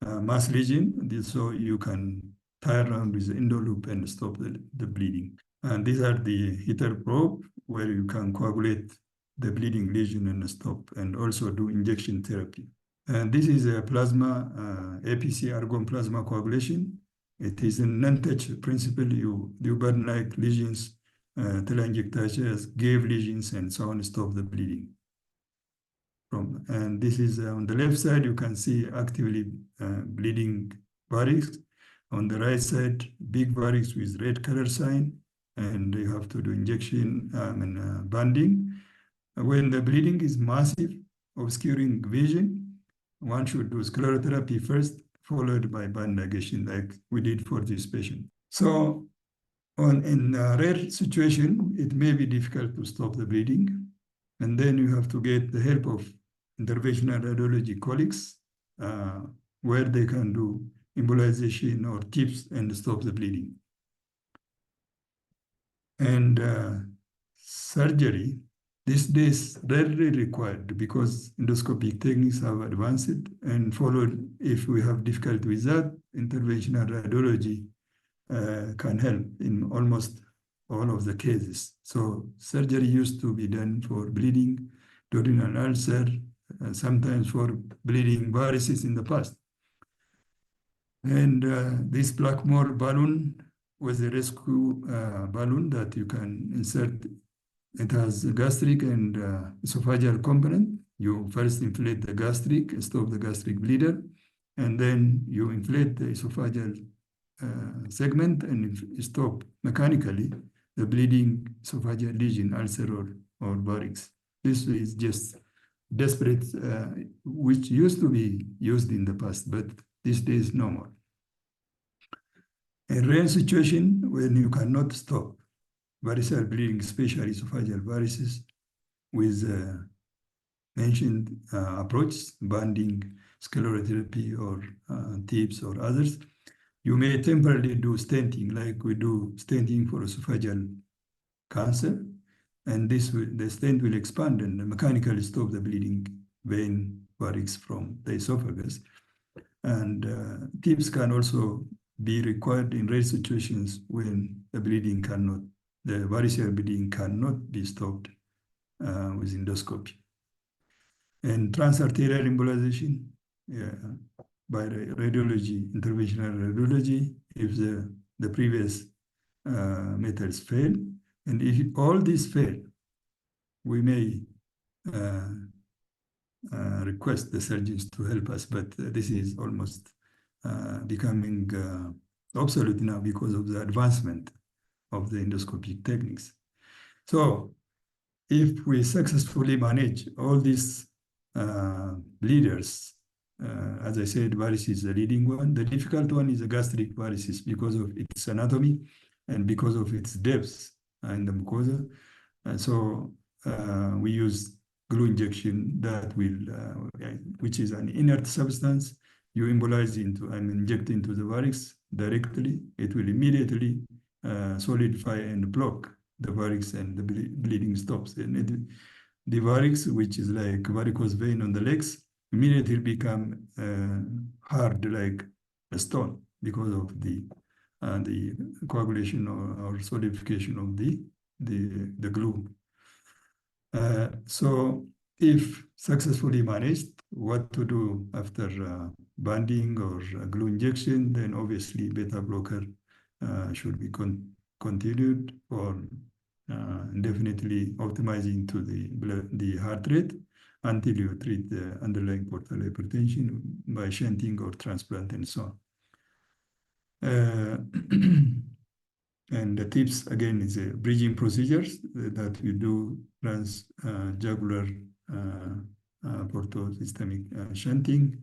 mass lesion. So you can tie around with the endoloop and stop the bleeding. And these are the heater probe, where you can coagulate the bleeding lesion and stop, and also do injection therapy. And this is a plasma, APC argon plasma coagulation. It is a non-touch principle. You burn like lesions, telangiectasias, gave lesions, and so on, stop the bleeding. And this is on the left side, you can see actively bleeding varix. On the right side, big varix with red color sign, and you have to do injection and banding. When the bleeding is massive, obscuring vision, one should do sclerotherapy first, followed by band ligation, like we did for this patient. So In a rare situation, it may be difficult to stop the bleeding. And then you have to get the help of interventional radiology colleagues where they can do embolization or tips and stop the bleeding. And surgery, these days rarely required because endoscopic techniques have advanced and followed. If we have difficulty with that, interventional radiology can help in almost all of the cases. So surgery used to be done for bleeding, duodenal ulcer, sometimes for bleeding varices in the past. And this Blackmore balloon was a rescue balloon that you can insert. It has a gastric and esophageal component. You first inflate the gastric, stop the gastric bleeder, and then you inflate the esophageal segment and stop mechanically the bleeding esophageal lesion, ulcer or varix. This is just desperate, which used to be used in the past, but these days no more. A rare situation when you cannot stop variceal bleeding, especially esophageal varices, with mentioned approaches, banding, sclerotherapy, or tips or others, you may temporarily do stenting, like we do stenting for esophageal cancer, and the stent will expand and mechanically stop the bleeding vein varix from the esophagus. And tips can also be required in rare situations when the variceal bleeding cannot be stopped with endoscopy. And transarterial embolization by radiology, interventional radiology, if the previous methods fail. And if all these fail, we may request the surgeons to help us, but this is almost becoming obsolete now because of the advancement of the endoscopic techniques. So if we successfully manage all these bleeders, as I said, varices is the leading one. The difficult one is the gastric varices because of its anatomy and because of its depth in the mucosa. And so we use glue injection that will, which is an inert substance. You embolize inject into the varix directly. It will immediately solidify and block the varix, and the bleeding stops. And the varix, which is like varicose vein on the legs, immediately become hard like a stone because of the coagulation or solidification of the glue. So if successfully managed, what to do after banding or glue injection, then obviously beta blocker should be continued, or definitely optimizing to the heart rate until you treat the underlying portal hypertension by shunting or transplant and so on. And the tips, again, is a bridging procedures that we do transjugular portosystemic shunting,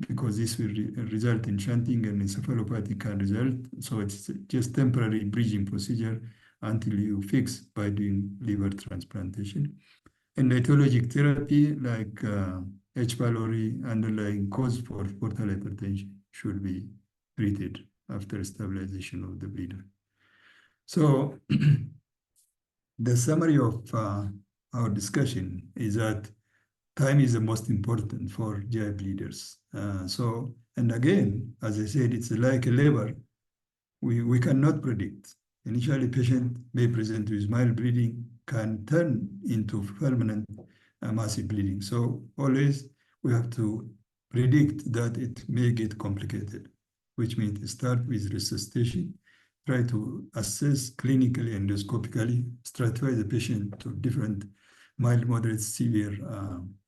because this will result in shunting and encephalopathy can result. So it's just temporary bridging procedure until you fix by doing liver transplantation. And etiologic therapy like H. pylori, underlying cause for portal hypertension, should be treated after stabilization of the bleeder. So the summary of our discussion is that time is the most important for GI bleeders. And again, as I said, it's like a lever. We cannot predict. Initially, patient may present with mild bleeding, can turn into permanent massive bleeding. So always we have to predict that it may get complicated, which means start with resuscitation, try to assess clinically, endoscopically, stratify the patient to different mild, moderate, severe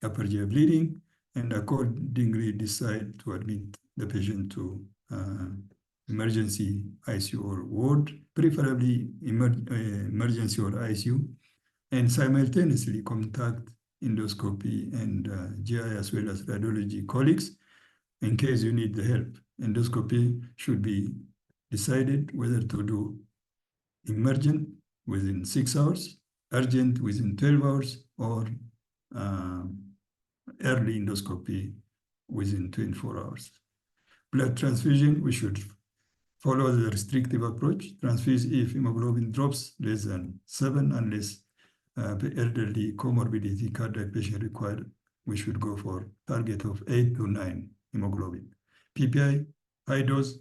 upper GI bleeding, and accordingly decide to admit the patient to emergency ICU or ward, preferably emergency or ICU, and simultaneously contact endoscopy and GI as well as radiology colleagues in case you need the help. Endoscopy should be decided whether to do emergent within 6 hours, urgent within 12 hours, or early endoscopy within 24 hours. Blood transfusion, we should follow the restrictive approach. Transfuse if hemoglobin drops less than 7, unless the elderly comorbidity cardiac patient required, we should go for target of 8 to 9 hemoglobin. PPI, high dose,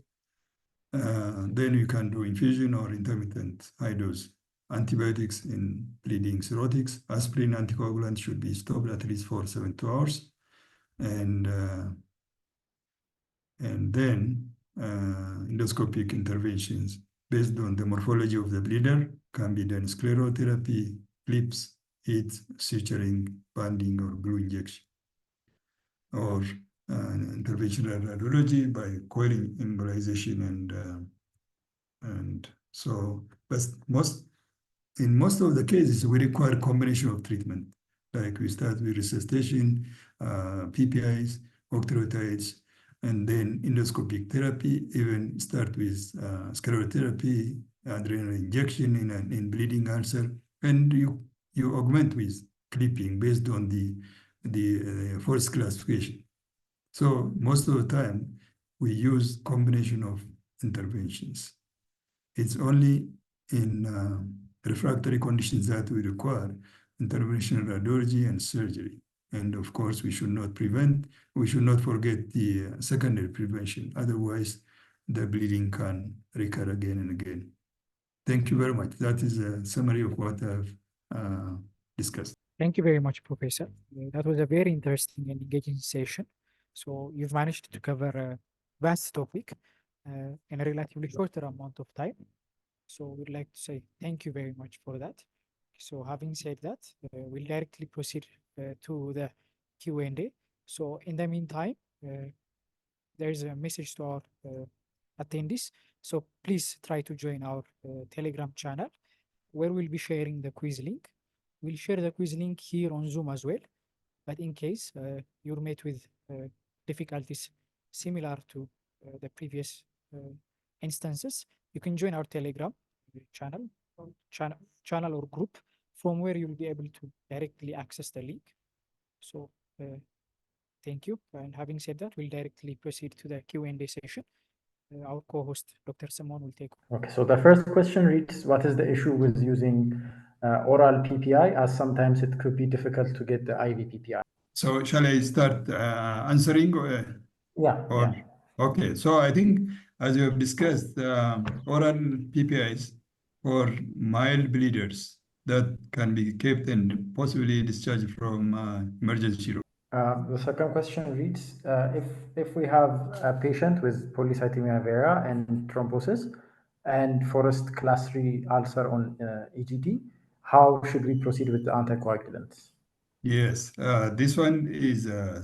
then you can do infusion or intermittent high dose. Antibiotics in bleeding cirrhotics. Aspirin anticoagulant should be stopped at least for 72 hours. And then endoscopic interventions based on the morphology of the bleeder can be done sclerotherapy, clips, heat, suturing, banding, or glue injection. Or interventional radiology by coiling embolization and so, but in most of the cases, we require a combination of treatment. Like we start with resuscitation, PPIs, octreotides, and then endoscopic therapy, even start with sclerotherapy, adrenal injection in bleeding ulcer, and you augment with clipping based on the force classification. So most of the time, we use combination of interventions. It's only in refractory conditions that we require interventional radiology and surgery. And of course, we should not forget the secondary prevention. Otherwise, the bleeding can recur again and again. Thank you very much. That is a summary of what I've discussed. Thank you very much, Professor. That was a very interesting and engaging session. So you've managed to cover a vast topic in a relatively shorter amount of time. So we'd like to say thank you very much for that. So having said that, we'll directly proceed to the Q&A. So in the meantime, there's a message to our attendees. So please try to join our Telegram channel, where we'll be sharing the quiz link. We'll share the quiz link here on Zoom as well. But in case you're met with difficulties similar to the previous instances, you can join our Telegram channel or group, from where you'll be able to directly access the link. So thank you. And having said that, we'll directly proceed to the Q&A session. Our co-host, Dr. Simon, will take over. Okay, so the first question reads, what is the issue with using oral PPI, as sometimes it could be difficult to get the IV PPI? So shall I start answering? Yeah. Okay, so I think, as you have discussed, oral PPIs for mild bleeders that can be kept and possibly discharged from emergency room. The second question reads, if we have a patient with polycythemia vera and thrombosis and forest class 3 ulcer on EGD, how should we proceed with the anticoagulants? Yes, this one is a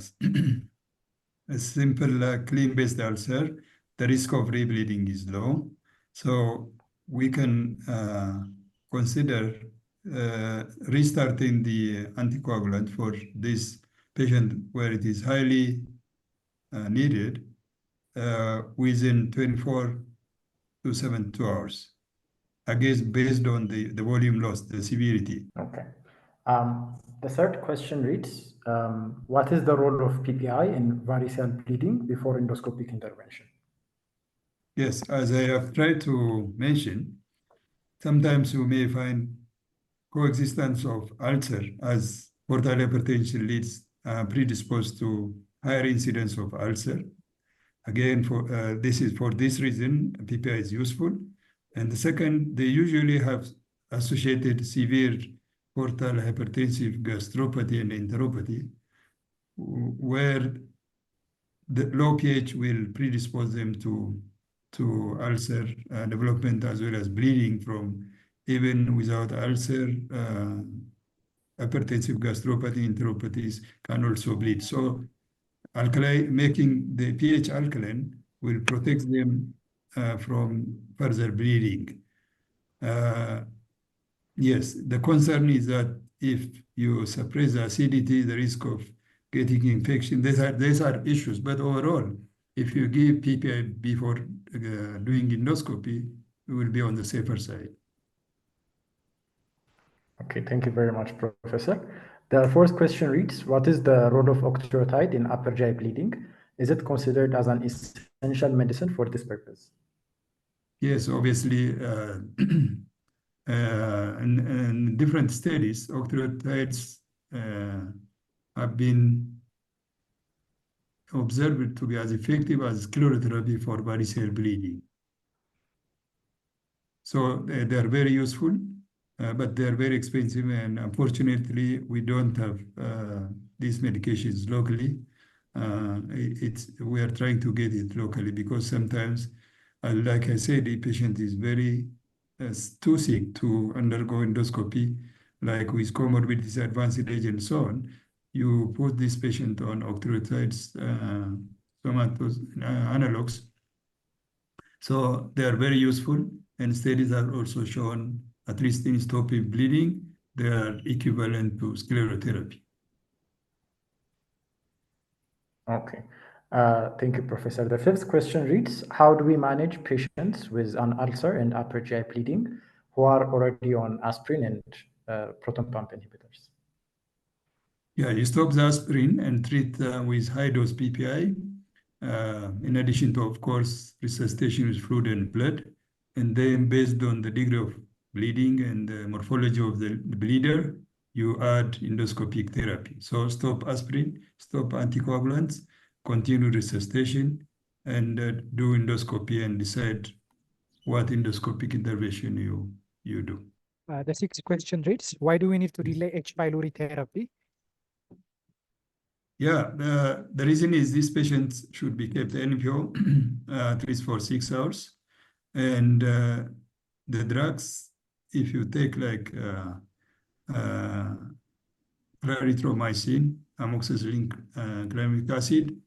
simple clean-based ulcer. The risk of rebleeding is low. So we can consider restarting the anticoagulant for this patient where it is highly needed within 24 to 72 hours. Again, based on the volume loss, the severity. Okay. The third question reads, what is the role of PPI in varicose bleeding before endoscopic intervention? Yes, as I have tried to mention, sometimes you may find coexistence of ulcer as portal hypertension leads predisposed to higher incidence of ulcer. Again, for this reason, PPI is useful. And the second, they usually have associated severe portal hypertensive gastropathy and enteropathy, where the low pH will predispose them to ulcer development as well as bleeding from even without ulcer. Hypertensive gastropathy, enteropathies can also bleed. So making the pH alkaline will protect them from further bleeding. Yes, the concern is that if you suppress the acidity, the risk of getting infection, these are issues. But overall, if you give PPI before doing endoscopy, it will be on the safer side. Okay, thank you very much, Professor. The fourth question reads, what is the role of octreotide in upper GI bleeding? Is it considered as an essential medicine for this purpose? Yes, obviously, in different studies, octreotides have been observed to be as effective as sclerotherapy for varicose bleeding. So they are very useful, but they are very expensive, and unfortunately, we don't have these medications locally. We are trying to get it locally because sometimes, like I said, the patient is very too sick to undergo endoscopy, like with comorbidities, advanced age, and so on. You put this patient on octreotides, analogs. So they are very useful, and studies have also shown, at least in stopping bleeding, they are equivalent to sclerotherapy. Okay. Thank you, Professor. The fifth question reads, how do we manage patients with an ulcer and upper GI bleeding who are already on aspirin and proton pump inhibitors? Yeah, you stop the aspirin and treat with high-dose PPI, in addition to, of course, resuscitation with fluid and blood. And then based on the degree of bleeding and the morphology of the bleeder, you add endoscopic therapy. So stop aspirin, stop anticoagulants, continue resuscitation, and do endoscopy and decide what endoscopic intervention you do. The sixth question reads, why do we need to delay H. pylori therapy? Yeah, the reason is these patients should be kept NPO at least for 6 hours. And the drugs, if you take like clarithromycin, amoxicillin, glutamic acid,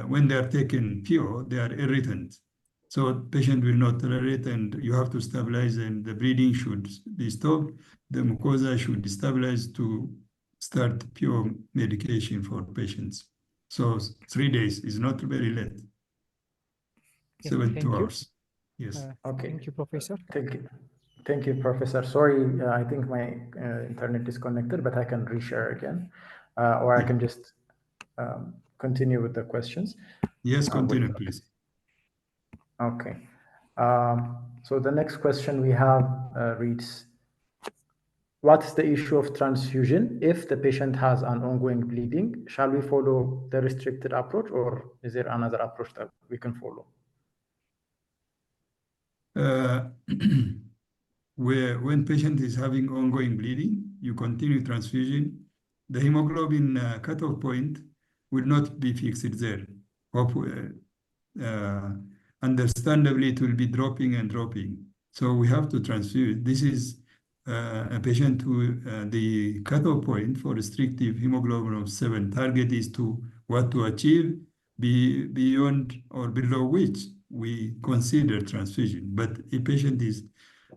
when they are taken pure, they are irritant. So patient will not tolerate, and you have to stabilize, and the bleeding should be stopped. The mucosa should be stabilized to start pure medication for patients. So 3 days is not very late. Okay, 72 thank you. hours. Yes. Okay. Thank you, Professor. Thank you. Thank you, Professor. Sorry, I think my internet disconnected, but I can reshare again, or I can just continue with the questions. Yes, continue, please. Okay. So the next question we have reads, what's the issue of transfusion if the patient has an ongoing bleeding? Shall we follow the restricted approach, or is there another approach that we can follow? When patient is having ongoing bleeding, you continue transfusion. The hemoglobin cutoff point will not be fixed there. Understandably, it will be dropping and dropping. So we have to transfuse. This is a patient who the cutoff point for restrictive hemoglobin of 7 target is to what to achieve beyond or below which we consider transfusion. But if patient is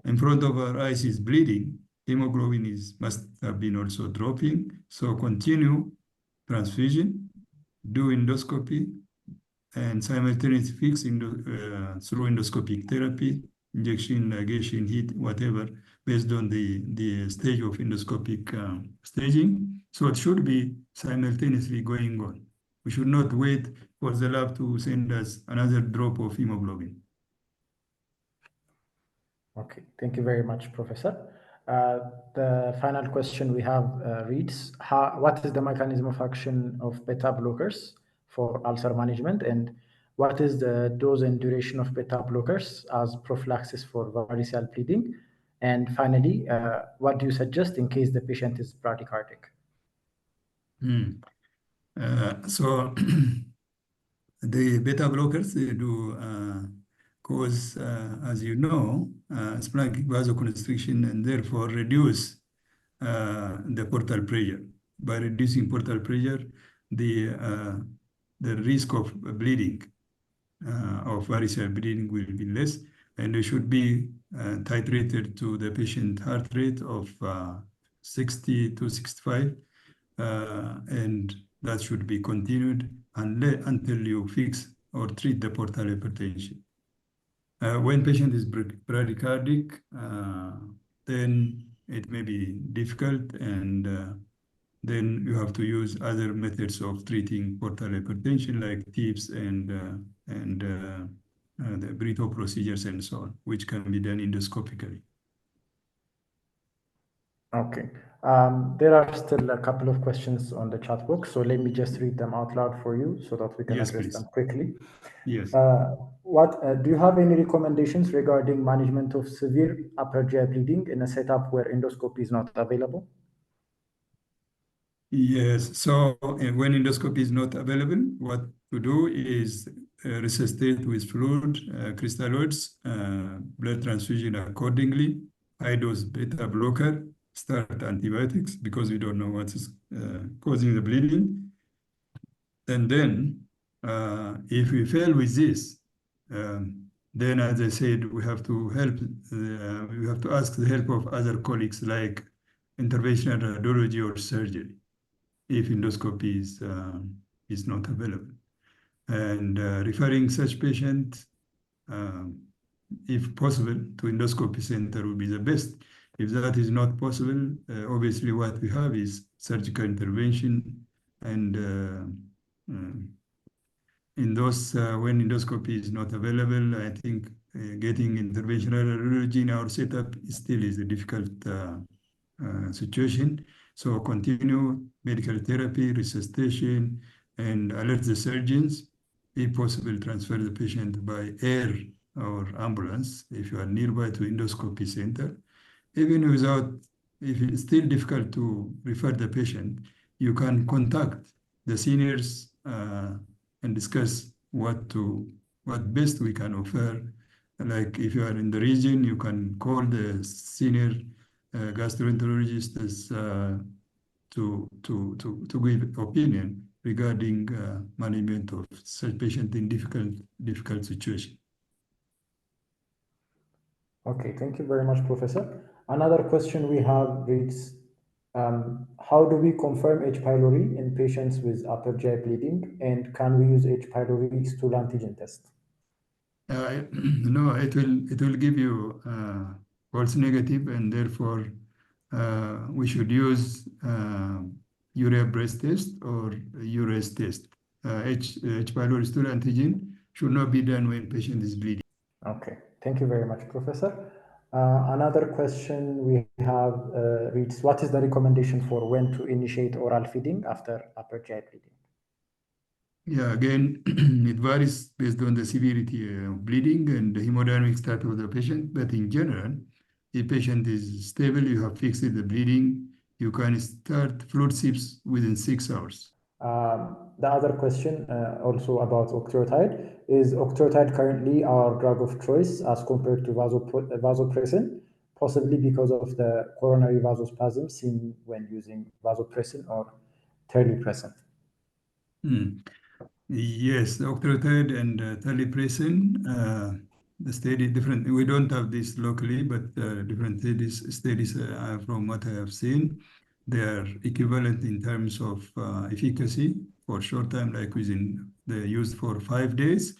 in front of our eyes is bleeding, hemoglobin must have been also dropping. So continue transfusion, do endoscopy, and simultaneously fix through endoscopic therapy, injection, ligation, heat, whatever, based on the stage of endoscopic staging. So it should be simultaneously going on. We should not wait for the lab to send us another drop of hemoglobin. Okay, thank you very much, Professor. The final question we have reads, what is the mechanism of action of beta blockers for ulcer management, and what is the dose and duration of beta blockers as prophylaxis for varicose bleeding? And finally, what do you suggest in case the patient is bradycardic? So the beta blockers, they do cause, as you know, splanchnic vasoconstriction, and therefore reduce the portal pressure. By reducing portal pressure, the risk of bleeding, of varicose bleeding, will be less, and it should be titrated to the patient heart rate of 60 to 65, and that should be continued until you fix or treat the portal hypertension. When patient is bradycardic, then it may be difficult, and then you have to use other methods of treating portal hypertension like TIPS and the Brito procedures and so on, which can be done endoscopically. Okay. There are still a couple of questions on the chat box, so let me just read them out loud for you so that we can Yes, address please. them quickly. Yes. Do you have any recommendations regarding management of severe upper GI bleeding in a setup where endoscopy is not available? Yes. So when endoscopy is not available, what to do is resuscitate with fluid, crystalloids, blood transfusion accordingly, high dose beta blocker, start antibiotics because we don't know what is causing the bleeding. And then if we fail with this, then as I said, we have to help, we have to ask the help of other colleagues like interventional radiology or surgery if endoscopy is not available. And referring such patient, if possible, to endoscopy center would be the best. If that is not possible, obviously what we have is surgical intervention, and in those when endoscopy is not available, I think getting interventional radiology in our setup still is a difficult situation. So continue medical therapy, resuscitation, and alert the surgeons. If possible, transfer the patient by air or ambulance if you are nearby to endoscopy center. Even without, if it's still difficult to refer the patient, you can contact the seniors and discuss what best we can offer. Like if you are in the region, you can call the senior gastroenterologist to give opinion regarding management of such patient in difficult situation. Okay, thank you very much, Professor. Another question we have reads, how do we confirm H. pylori in patients with upper GI bleeding, and can we use H. pylori stool antigen test? No, it will give you false negative, and therefore we should use urea breast test or URAS test. H. pylori stool antigen should not be done when patient is bleeding. Okay, thank you very much, Professor. Another question we have reads, what is the recommendation for when to initiate oral feeding after upper GI bleeding? Yeah, again, it varies based on the severity of bleeding and the hemodynamic status of the patient. But in general, if patient is stable, you have fixed the bleeding, you can start fluid sips within 6 hours. The other question also about octreotide is octreotide currently our drug of choice as compared to vasopressin, possibly because of the coronary vasospasm seen when using vasopressin or terlipressin. Yes, octreotide and terlipressin, the study different. We don't have this locally, but different studies from what I have seen, they are equivalent in terms of efficacy for short time, like within they're used for 5 days.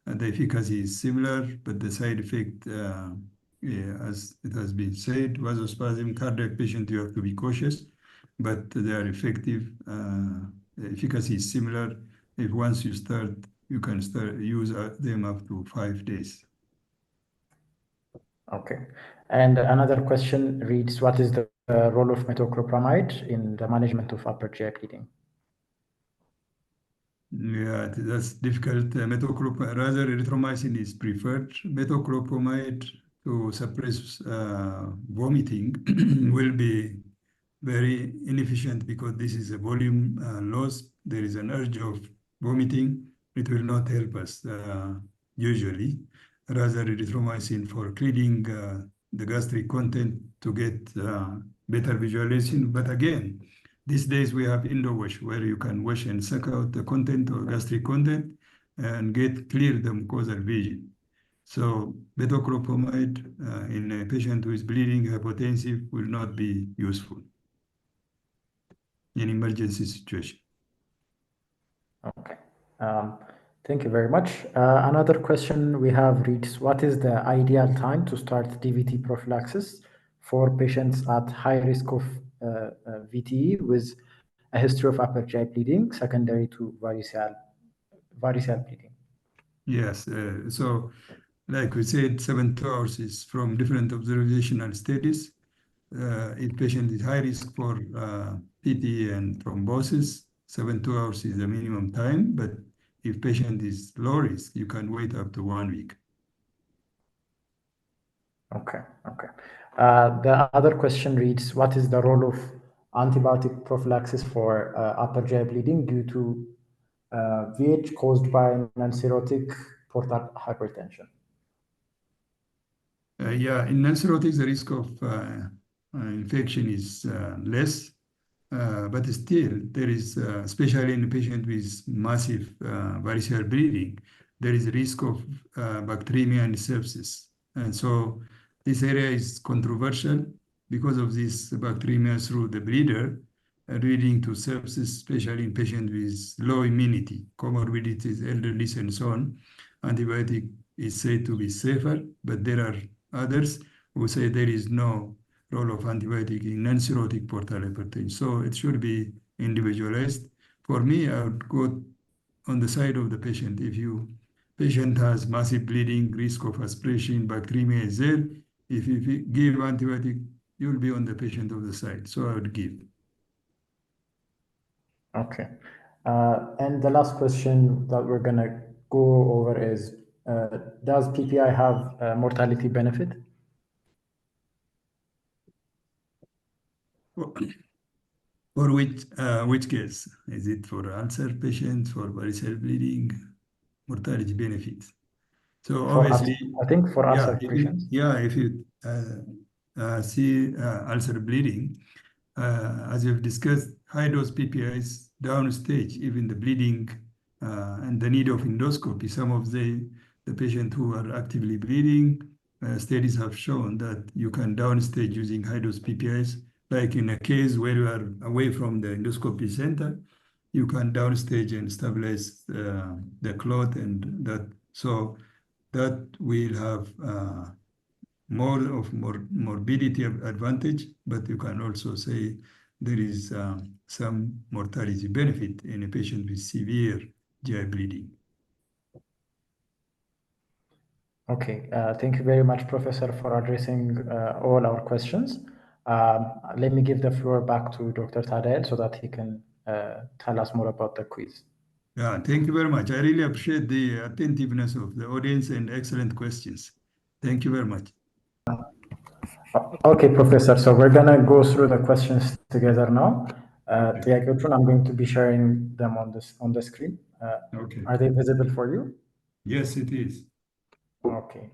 And the efficacy is similar, but the side effect, as it has been said, vasospasm, cardiac patient, you have to be cautious, but they are effective. The efficacy is similar. If once you start, you can use them up to 5 days. Okay. And another question reads, what is the role of metoclopramide in the management of upper GI bleeding? Yeah, that's difficult. Rather, erythromycin is preferred. Metoclopramide to suppress vomiting will be very inefficient because this is a volume loss. There is an urge of vomiting. It will not help us usually. Rather, erythromycin for cleaning the gastric content to get better visualization. But again, these days we have EndoWash where you can wash and suck out the content or gastric content and clear the mucosal vision. So metoclopramide in a patient who is bleeding hypotensive will not be useful in emergency situation. Okay. Thank you very much. Another question we have reads, what is the ideal time to start DVT prophylaxis for patients at high risk of VTE with a history of upper GI bleeding secondary to variceal bleeding? Yes, so like we said, 72 hours is from different observational studies. If patient is high risk for PT and thrombosis, 72 hours is the minimum time, but if patient is low risk, you can wait up to 1 week. Okay. The other question reads, what is the role of antibiotic prophylaxis for upper GI bleeding due to VH caused by non-cirrhotic portal hypertension? Yeah, in non-cirrhotics, the risk of infection is less, but still there is, especially in a patient with massive variceal bleeding, there is a risk of bacteremia and sepsis. And so this area is controversial because of this bacteremia through the bleeder, leading to sepsis, especially in patients with low immunity, comorbidities, elderly, and so on. Antibiotic is said to be safer, but there are others who say there is no role of antibiotic in non-cirrhotic portal hypertension. So it should be individualized. For me, I would go on the side of the patient. If you patient has massive bleeding, risk of aspiration, bacteremia is there, if you give antibiotic, you'll be on the patient of the side. So I would give. Okay. And the last question that we're going to go over is, does PPI have a mortality benefit? For which case? Is it for ulcer patients, for variceal bleeding, mortality benefits? So obviously, I think for ulcer patients. If you see ulcer bleeding, as we've discussed, high-dose PPIs downstage even the bleeding and the need of endoscopy. Some of the patients who are actively bleeding, studies have shown that you can downstage using high-dose PPIs. Like in a case where you are away from the endoscopy center, you can downstage and stabilize the clot, and that will have more of morbidity advantage, but you can also say there is some mortality benefit in a patient with severe GI bleeding. Okay, thank you very much, Professor, for addressing all our questions. Let me give the floor back to Dr. Tadel so that he can tell us more about the quiz. Yeah, thank you very much. I really appreciate the attentiveness of the audience and excellent questions. Thank you very much. Okay, Professor. So we're going to go through the questions together now. I'm going to be sharing them on the screen. Okay. Are they visible for you? Yes, it is. Okay.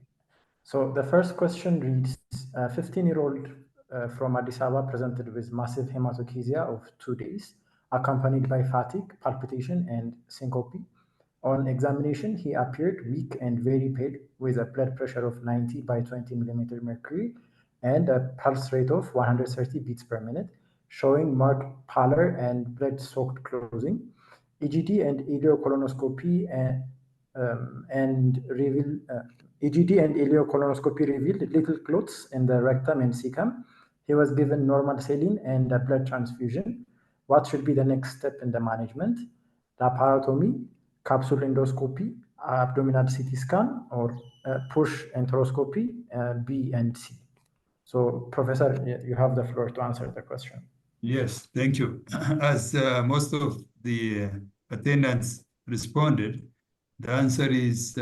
So the first question reads, a 15-year-old from Addis Ababa presented with massive hematochezia of 2 days, accompanied by fatigue, palpitation, and syncope. On examination, he appeared weak and very pale with a blood pressure of 90 by 20 millimeter mercury and a pulse rate of 130 beats per minute, showing marked pallor and blood-soaked clothing. EGD and ileocolonoscopy revealed little clots in the rectum and cecum. He was given normal saline and a blood transfusion. What should be the next step in the management? Laparotomy, capsule endoscopy, abdominal CT scan, or push enteroscopy, B and C. So, Professor, you have the floor to answer the question. Yes, thank you. As most of the attendants responded, the answer is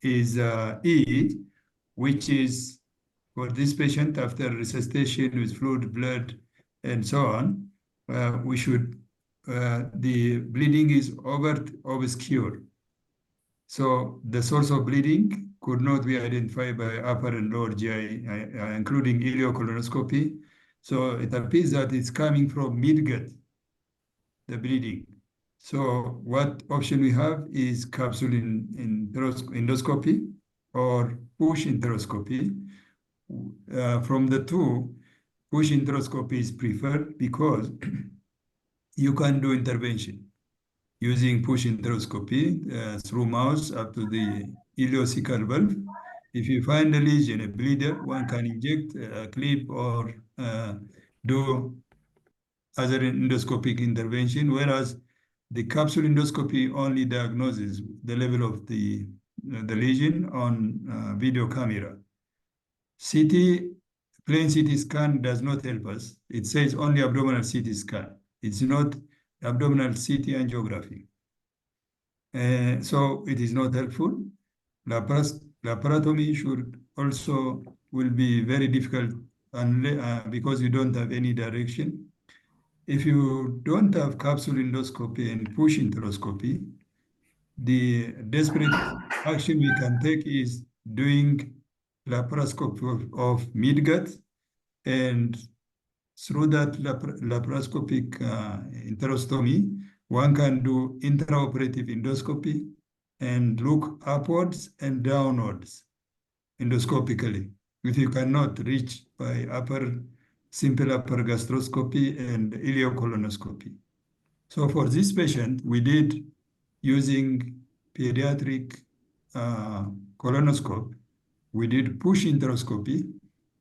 E, which is for this patient after resuscitation with fluid, blood, and so on. We should the bleeding is obscure. So the source of bleeding could not be identified by upper and lower GI, including ileocolonoscopy. So it appears that it's coming from midgut, the bleeding. So what option we have is capsule endoscopy or push enteroscopy. From the two, push enteroscopy is preferred because you can do intervention. using push enteroscopy through mouth up to the ileocecal valve. If you find a lesion, a bleeder, one can inject a clip or do other endoscopic intervention, whereas the capsule endoscopy only diagnoses the level of the lesion on video camera. Plain CT scan does not help us. It says only abdominal CT scan. It's not abdominal CT angiography. So it is not helpful. Laparotomy will be very difficult because you don't have any direction. If you don't have capsule endoscopy and push enteroscopy, the desperate action we can take is doing laparoscopy of midgut, and through that laparoscopic enterostomy, one can do intraoperative endoscopy and look upwards and downwards endoscopically. If you cannot reach by simple upper gastroscopy and ileocolonoscopy. So for this patient, we did using pediatric colonoscope. We did push enteroscopy,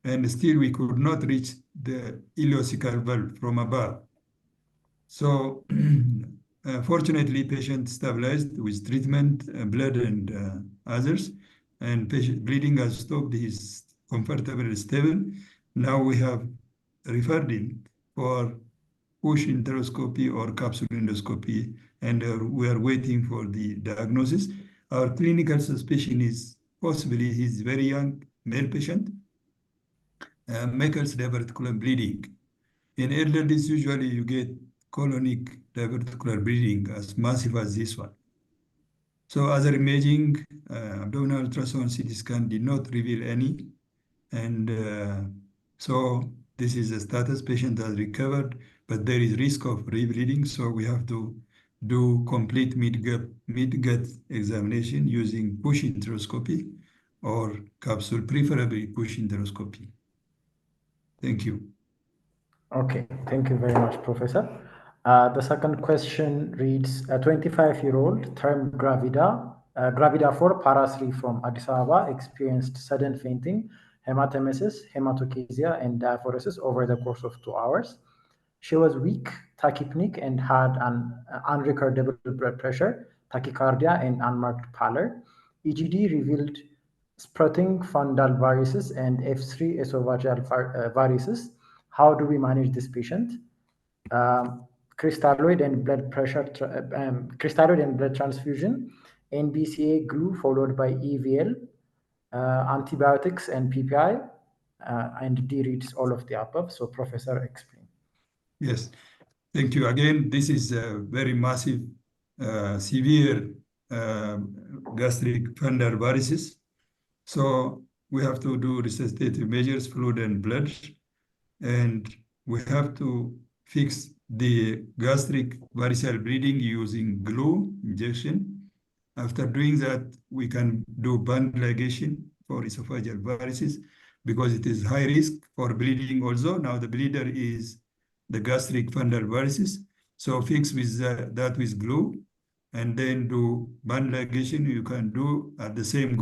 and still we could not reach the ileocecal valve from above. So fortunately, patient stabilized with treatment, blood and others, and patient bleeding has stopped. He's comfortable, stable. Now we have referred him for push enteroscopy or capsule endoscopy, and we are waiting for the diagnosis. Our clinical suspicion is possibly he's very young male patient, Meckel's diverticular bleeding. In elderly, usually you get colonic diverticular bleeding as massive as this one. So other imaging, abdominal ultrasound, CT scan did not reveal any. And so this is the status. Patient has recovered, but there is risk of rebleeding. So we have to do complete mid-gut examination using push enteroscopy or capsule, preferably push enteroscopy. Thank you. Okay, thank you very much, Professor. The second question reads, a 25-year-old termed Gravida 4 para 3 from Addis Ababa experienced sudden fainting, hematemesis, hematochezia, and diaphoresis over the course of 2 hours. She was weak, tachypneic, and had an unrecordable blood pressure, tachycardia, and unmarked pallor. EGD revealed sprouting fundal varices and F3 esophageal varices. How do we manage this patient? Crystalloid and blood pressure, crystalloid and blood transfusion, NBCA glue followed by EVL, antibiotics and PPI, and D reads all of the above. So Professor, explain. Yes, thank you. Again, this is a very massive, severe gastric fundal varices. So we have to do resuscitative measures, fluid and blood, and we have to fix the gastric variceal bleeding using glue injection. After doing that, we can do band ligation for esophageal varices because it is high risk for bleeding also. Now the bleeder is the gastric fundal varices. So fix with that with glue, and then do band ligation. You can do at the same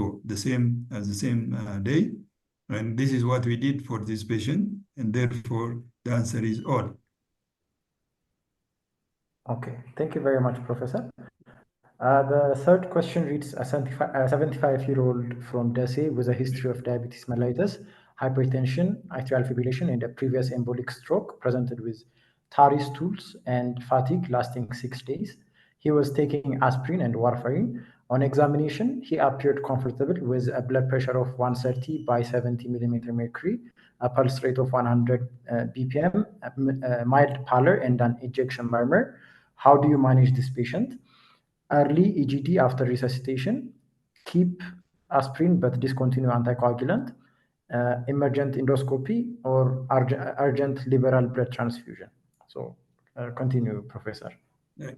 day. And this is what we did for this patient. And therefore, the answer is all. Okay, thank you very much, Professor. The third question reads, a 75-year-old from Desi with a history of diabetes mellitus, hypertension, atrial fibrillation, and a previous embolic stroke, presented with tarry stools and fatigue lasting 6 days. He was taking aspirin and warfarin. On examination, he appeared comfortable with a blood pressure of 130 by 70 millimeter mercury, a pulse rate of 100 BPM, a mild pallor, and an ejection murmur. How do you manage this patient? Early EGD after resuscitation, keep aspirin but discontinue anticoagulant, emergent endoscopy, or urgent liberal blood transfusion. So continue, Professor.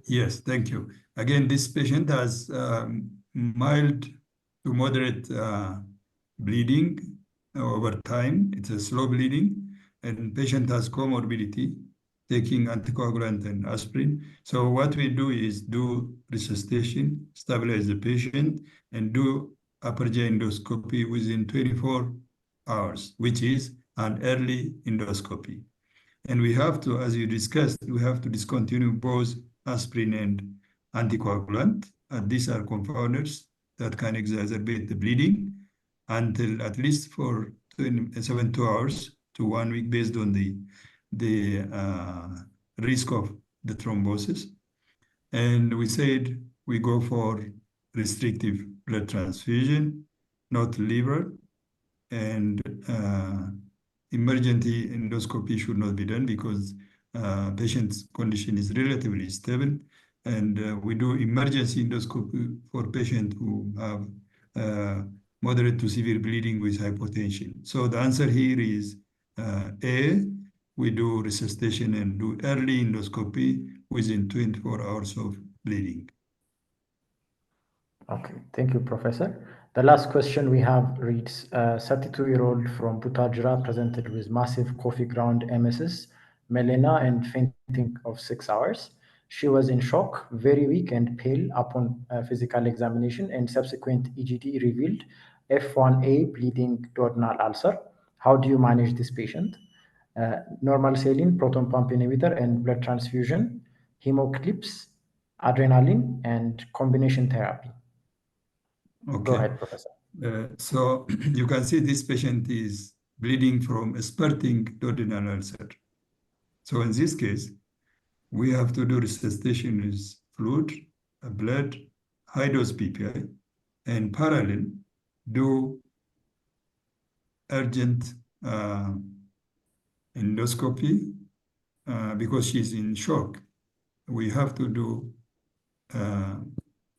Yes, thank you. Again, this patient has mild to moderate bleeding over time. It's a slow bleeding, and patient has comorbidity. taking anticoagulant and aspirin. So what we do is do resuscitation, stabilize the patient, and do upper GI endoscopy within 24 hours, which is an early endoscopy. And we have to, as you discussed, we have to discontinue both aspirin and anticoagulant. And these are confounders that can exacerbate the bleeding until at least for 72 hours to 1 week based on the risk of the thrombosis. And we said we go for restrictive blood transfusion, not liver, and emergency endoscopy should not be done because patient's condition is relatively stable. And we do emergency endoscopy for patients who have moderate to severe bleeding with hypotension. So the answer here is A, we do resuscitation and do early endoscopy within 24 hours of bleeding. Okay, thank you, Professor. The last question we have reads, 32-year-old from Putajra presented with massive coffee ground emesis, melena, and fainting of 6 hours. She was in shock, very weak and pale upon physical examination, and subsequent EGD revealed F1A bleeding duodenal ulcer. How do you manage this patient? Normal saline, proton pump inhibitor, and blood transfusion, hemoclips, adrenaline, and combination therapy. Okay. Go ahead, Professor. So you can see this patient is bleeding from a spurting duodenal ulcer. So in this case, we have to do resuscitation with fluid, blood, high dose PPI, and parallel do urgent endoscopy because she's in shock. We have to do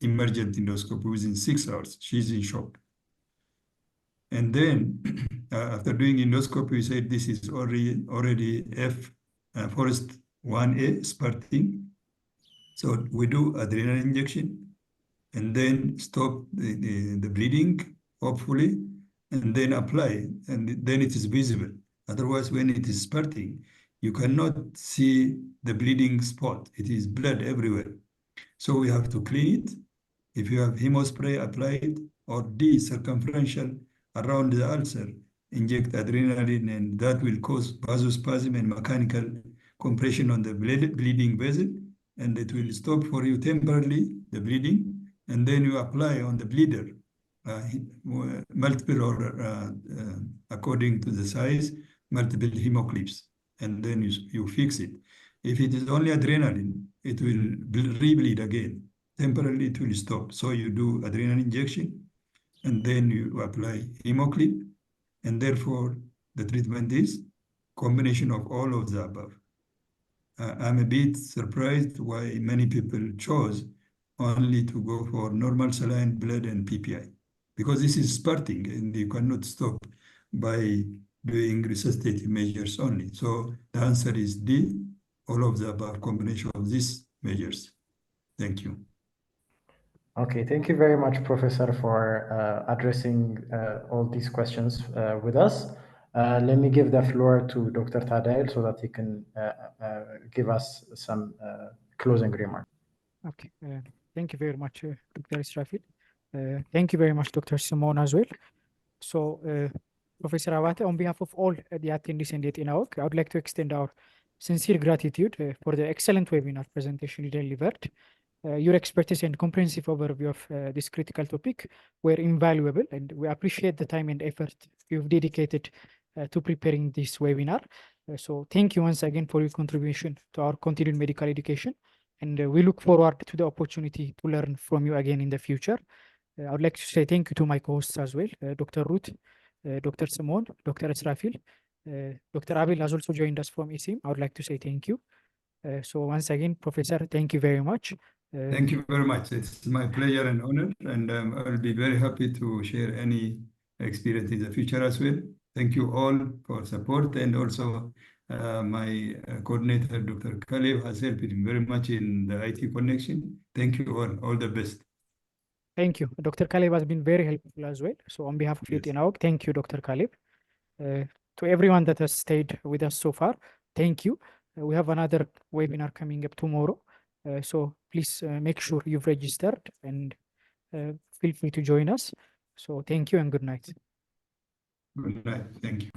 emergent endoscopy within 6 hours. She's in shock. And then after doing endoscopy, we said this is already forest 1A spurting. So we do adrenaline injection and then stop the bleeding, hopefully, and then apply, and then it is visible. Otherwise, when it is spurting, you cannot see the bleeding spot. It is blood everywhere. So we have to clean it. If you have hemospray applied or D circumferential around the ulcer, inject adrenaline, and that will cause vasospasm and mechanical compression on the bleeding vessel, and it will stop for you temporarily the bleeding, and then you apply on the bleeder multiple or according to the size, multiple hemoclips, and then you fix it. If it is only adrenaline, it will rebleed again. Temporarily, it will stop. So you do adrenaline injection, and then you apply hemoclip, and therefore the treatment is combination of all of the above. I'm a bit surprised why many people chose only to go for normal saline, blood, and PPI, because this is spurting, and you cannot stop by doing resuscitative measures only. So the answer is D, all of the above combination of these measures. Thank you. Okay, thank you very much, Professor, for addressing all these questions with us. Let me give the floor to Dr. Tadail so that he can give us some closing remarks. Okay, thank you very much, Dr. Israfil. Thank you very much, Dr. Simon, as well. So, Professor Abate, on behalf of all the attendees in Yetena Weg, I would like to extend our sincere gratitude for the excellent webinar presentation you delivered. Your expertise and comprehensive overview of this critical topic were invaluable, and we appreciate the time and effort you've dedicated to preparing this webinar. So thank you once again for your contribution to our continued medical education, and we look forward to the opportunity to learn from you again in the future. I would like to say thank you to my co-hosts as well, Dr. Ruth, Dr. Simon, Dr. Israfil. Dr. Abel has also joined us from ESIM. I would like to say thank you. So once again, Professor, thank you very much. Thank you very much. It's my pleasure and honor, and I'll be very happy to share any experience in the future as well. Thank you all for support, and also my coordinator, Dr. Khalib, has helped very much in the IT connection. Thank you all the best. Thank you. Dr. Khalib has been very helpful as well. So on behalf of Yetena Weg, thank you, Dr. Khalib. To everyone that has stayed with us so far, thank you. We have another webinar coming up tomorrow. So please make sure you've registered and feel free to join us. So thank you and good night. Good night. Thank you.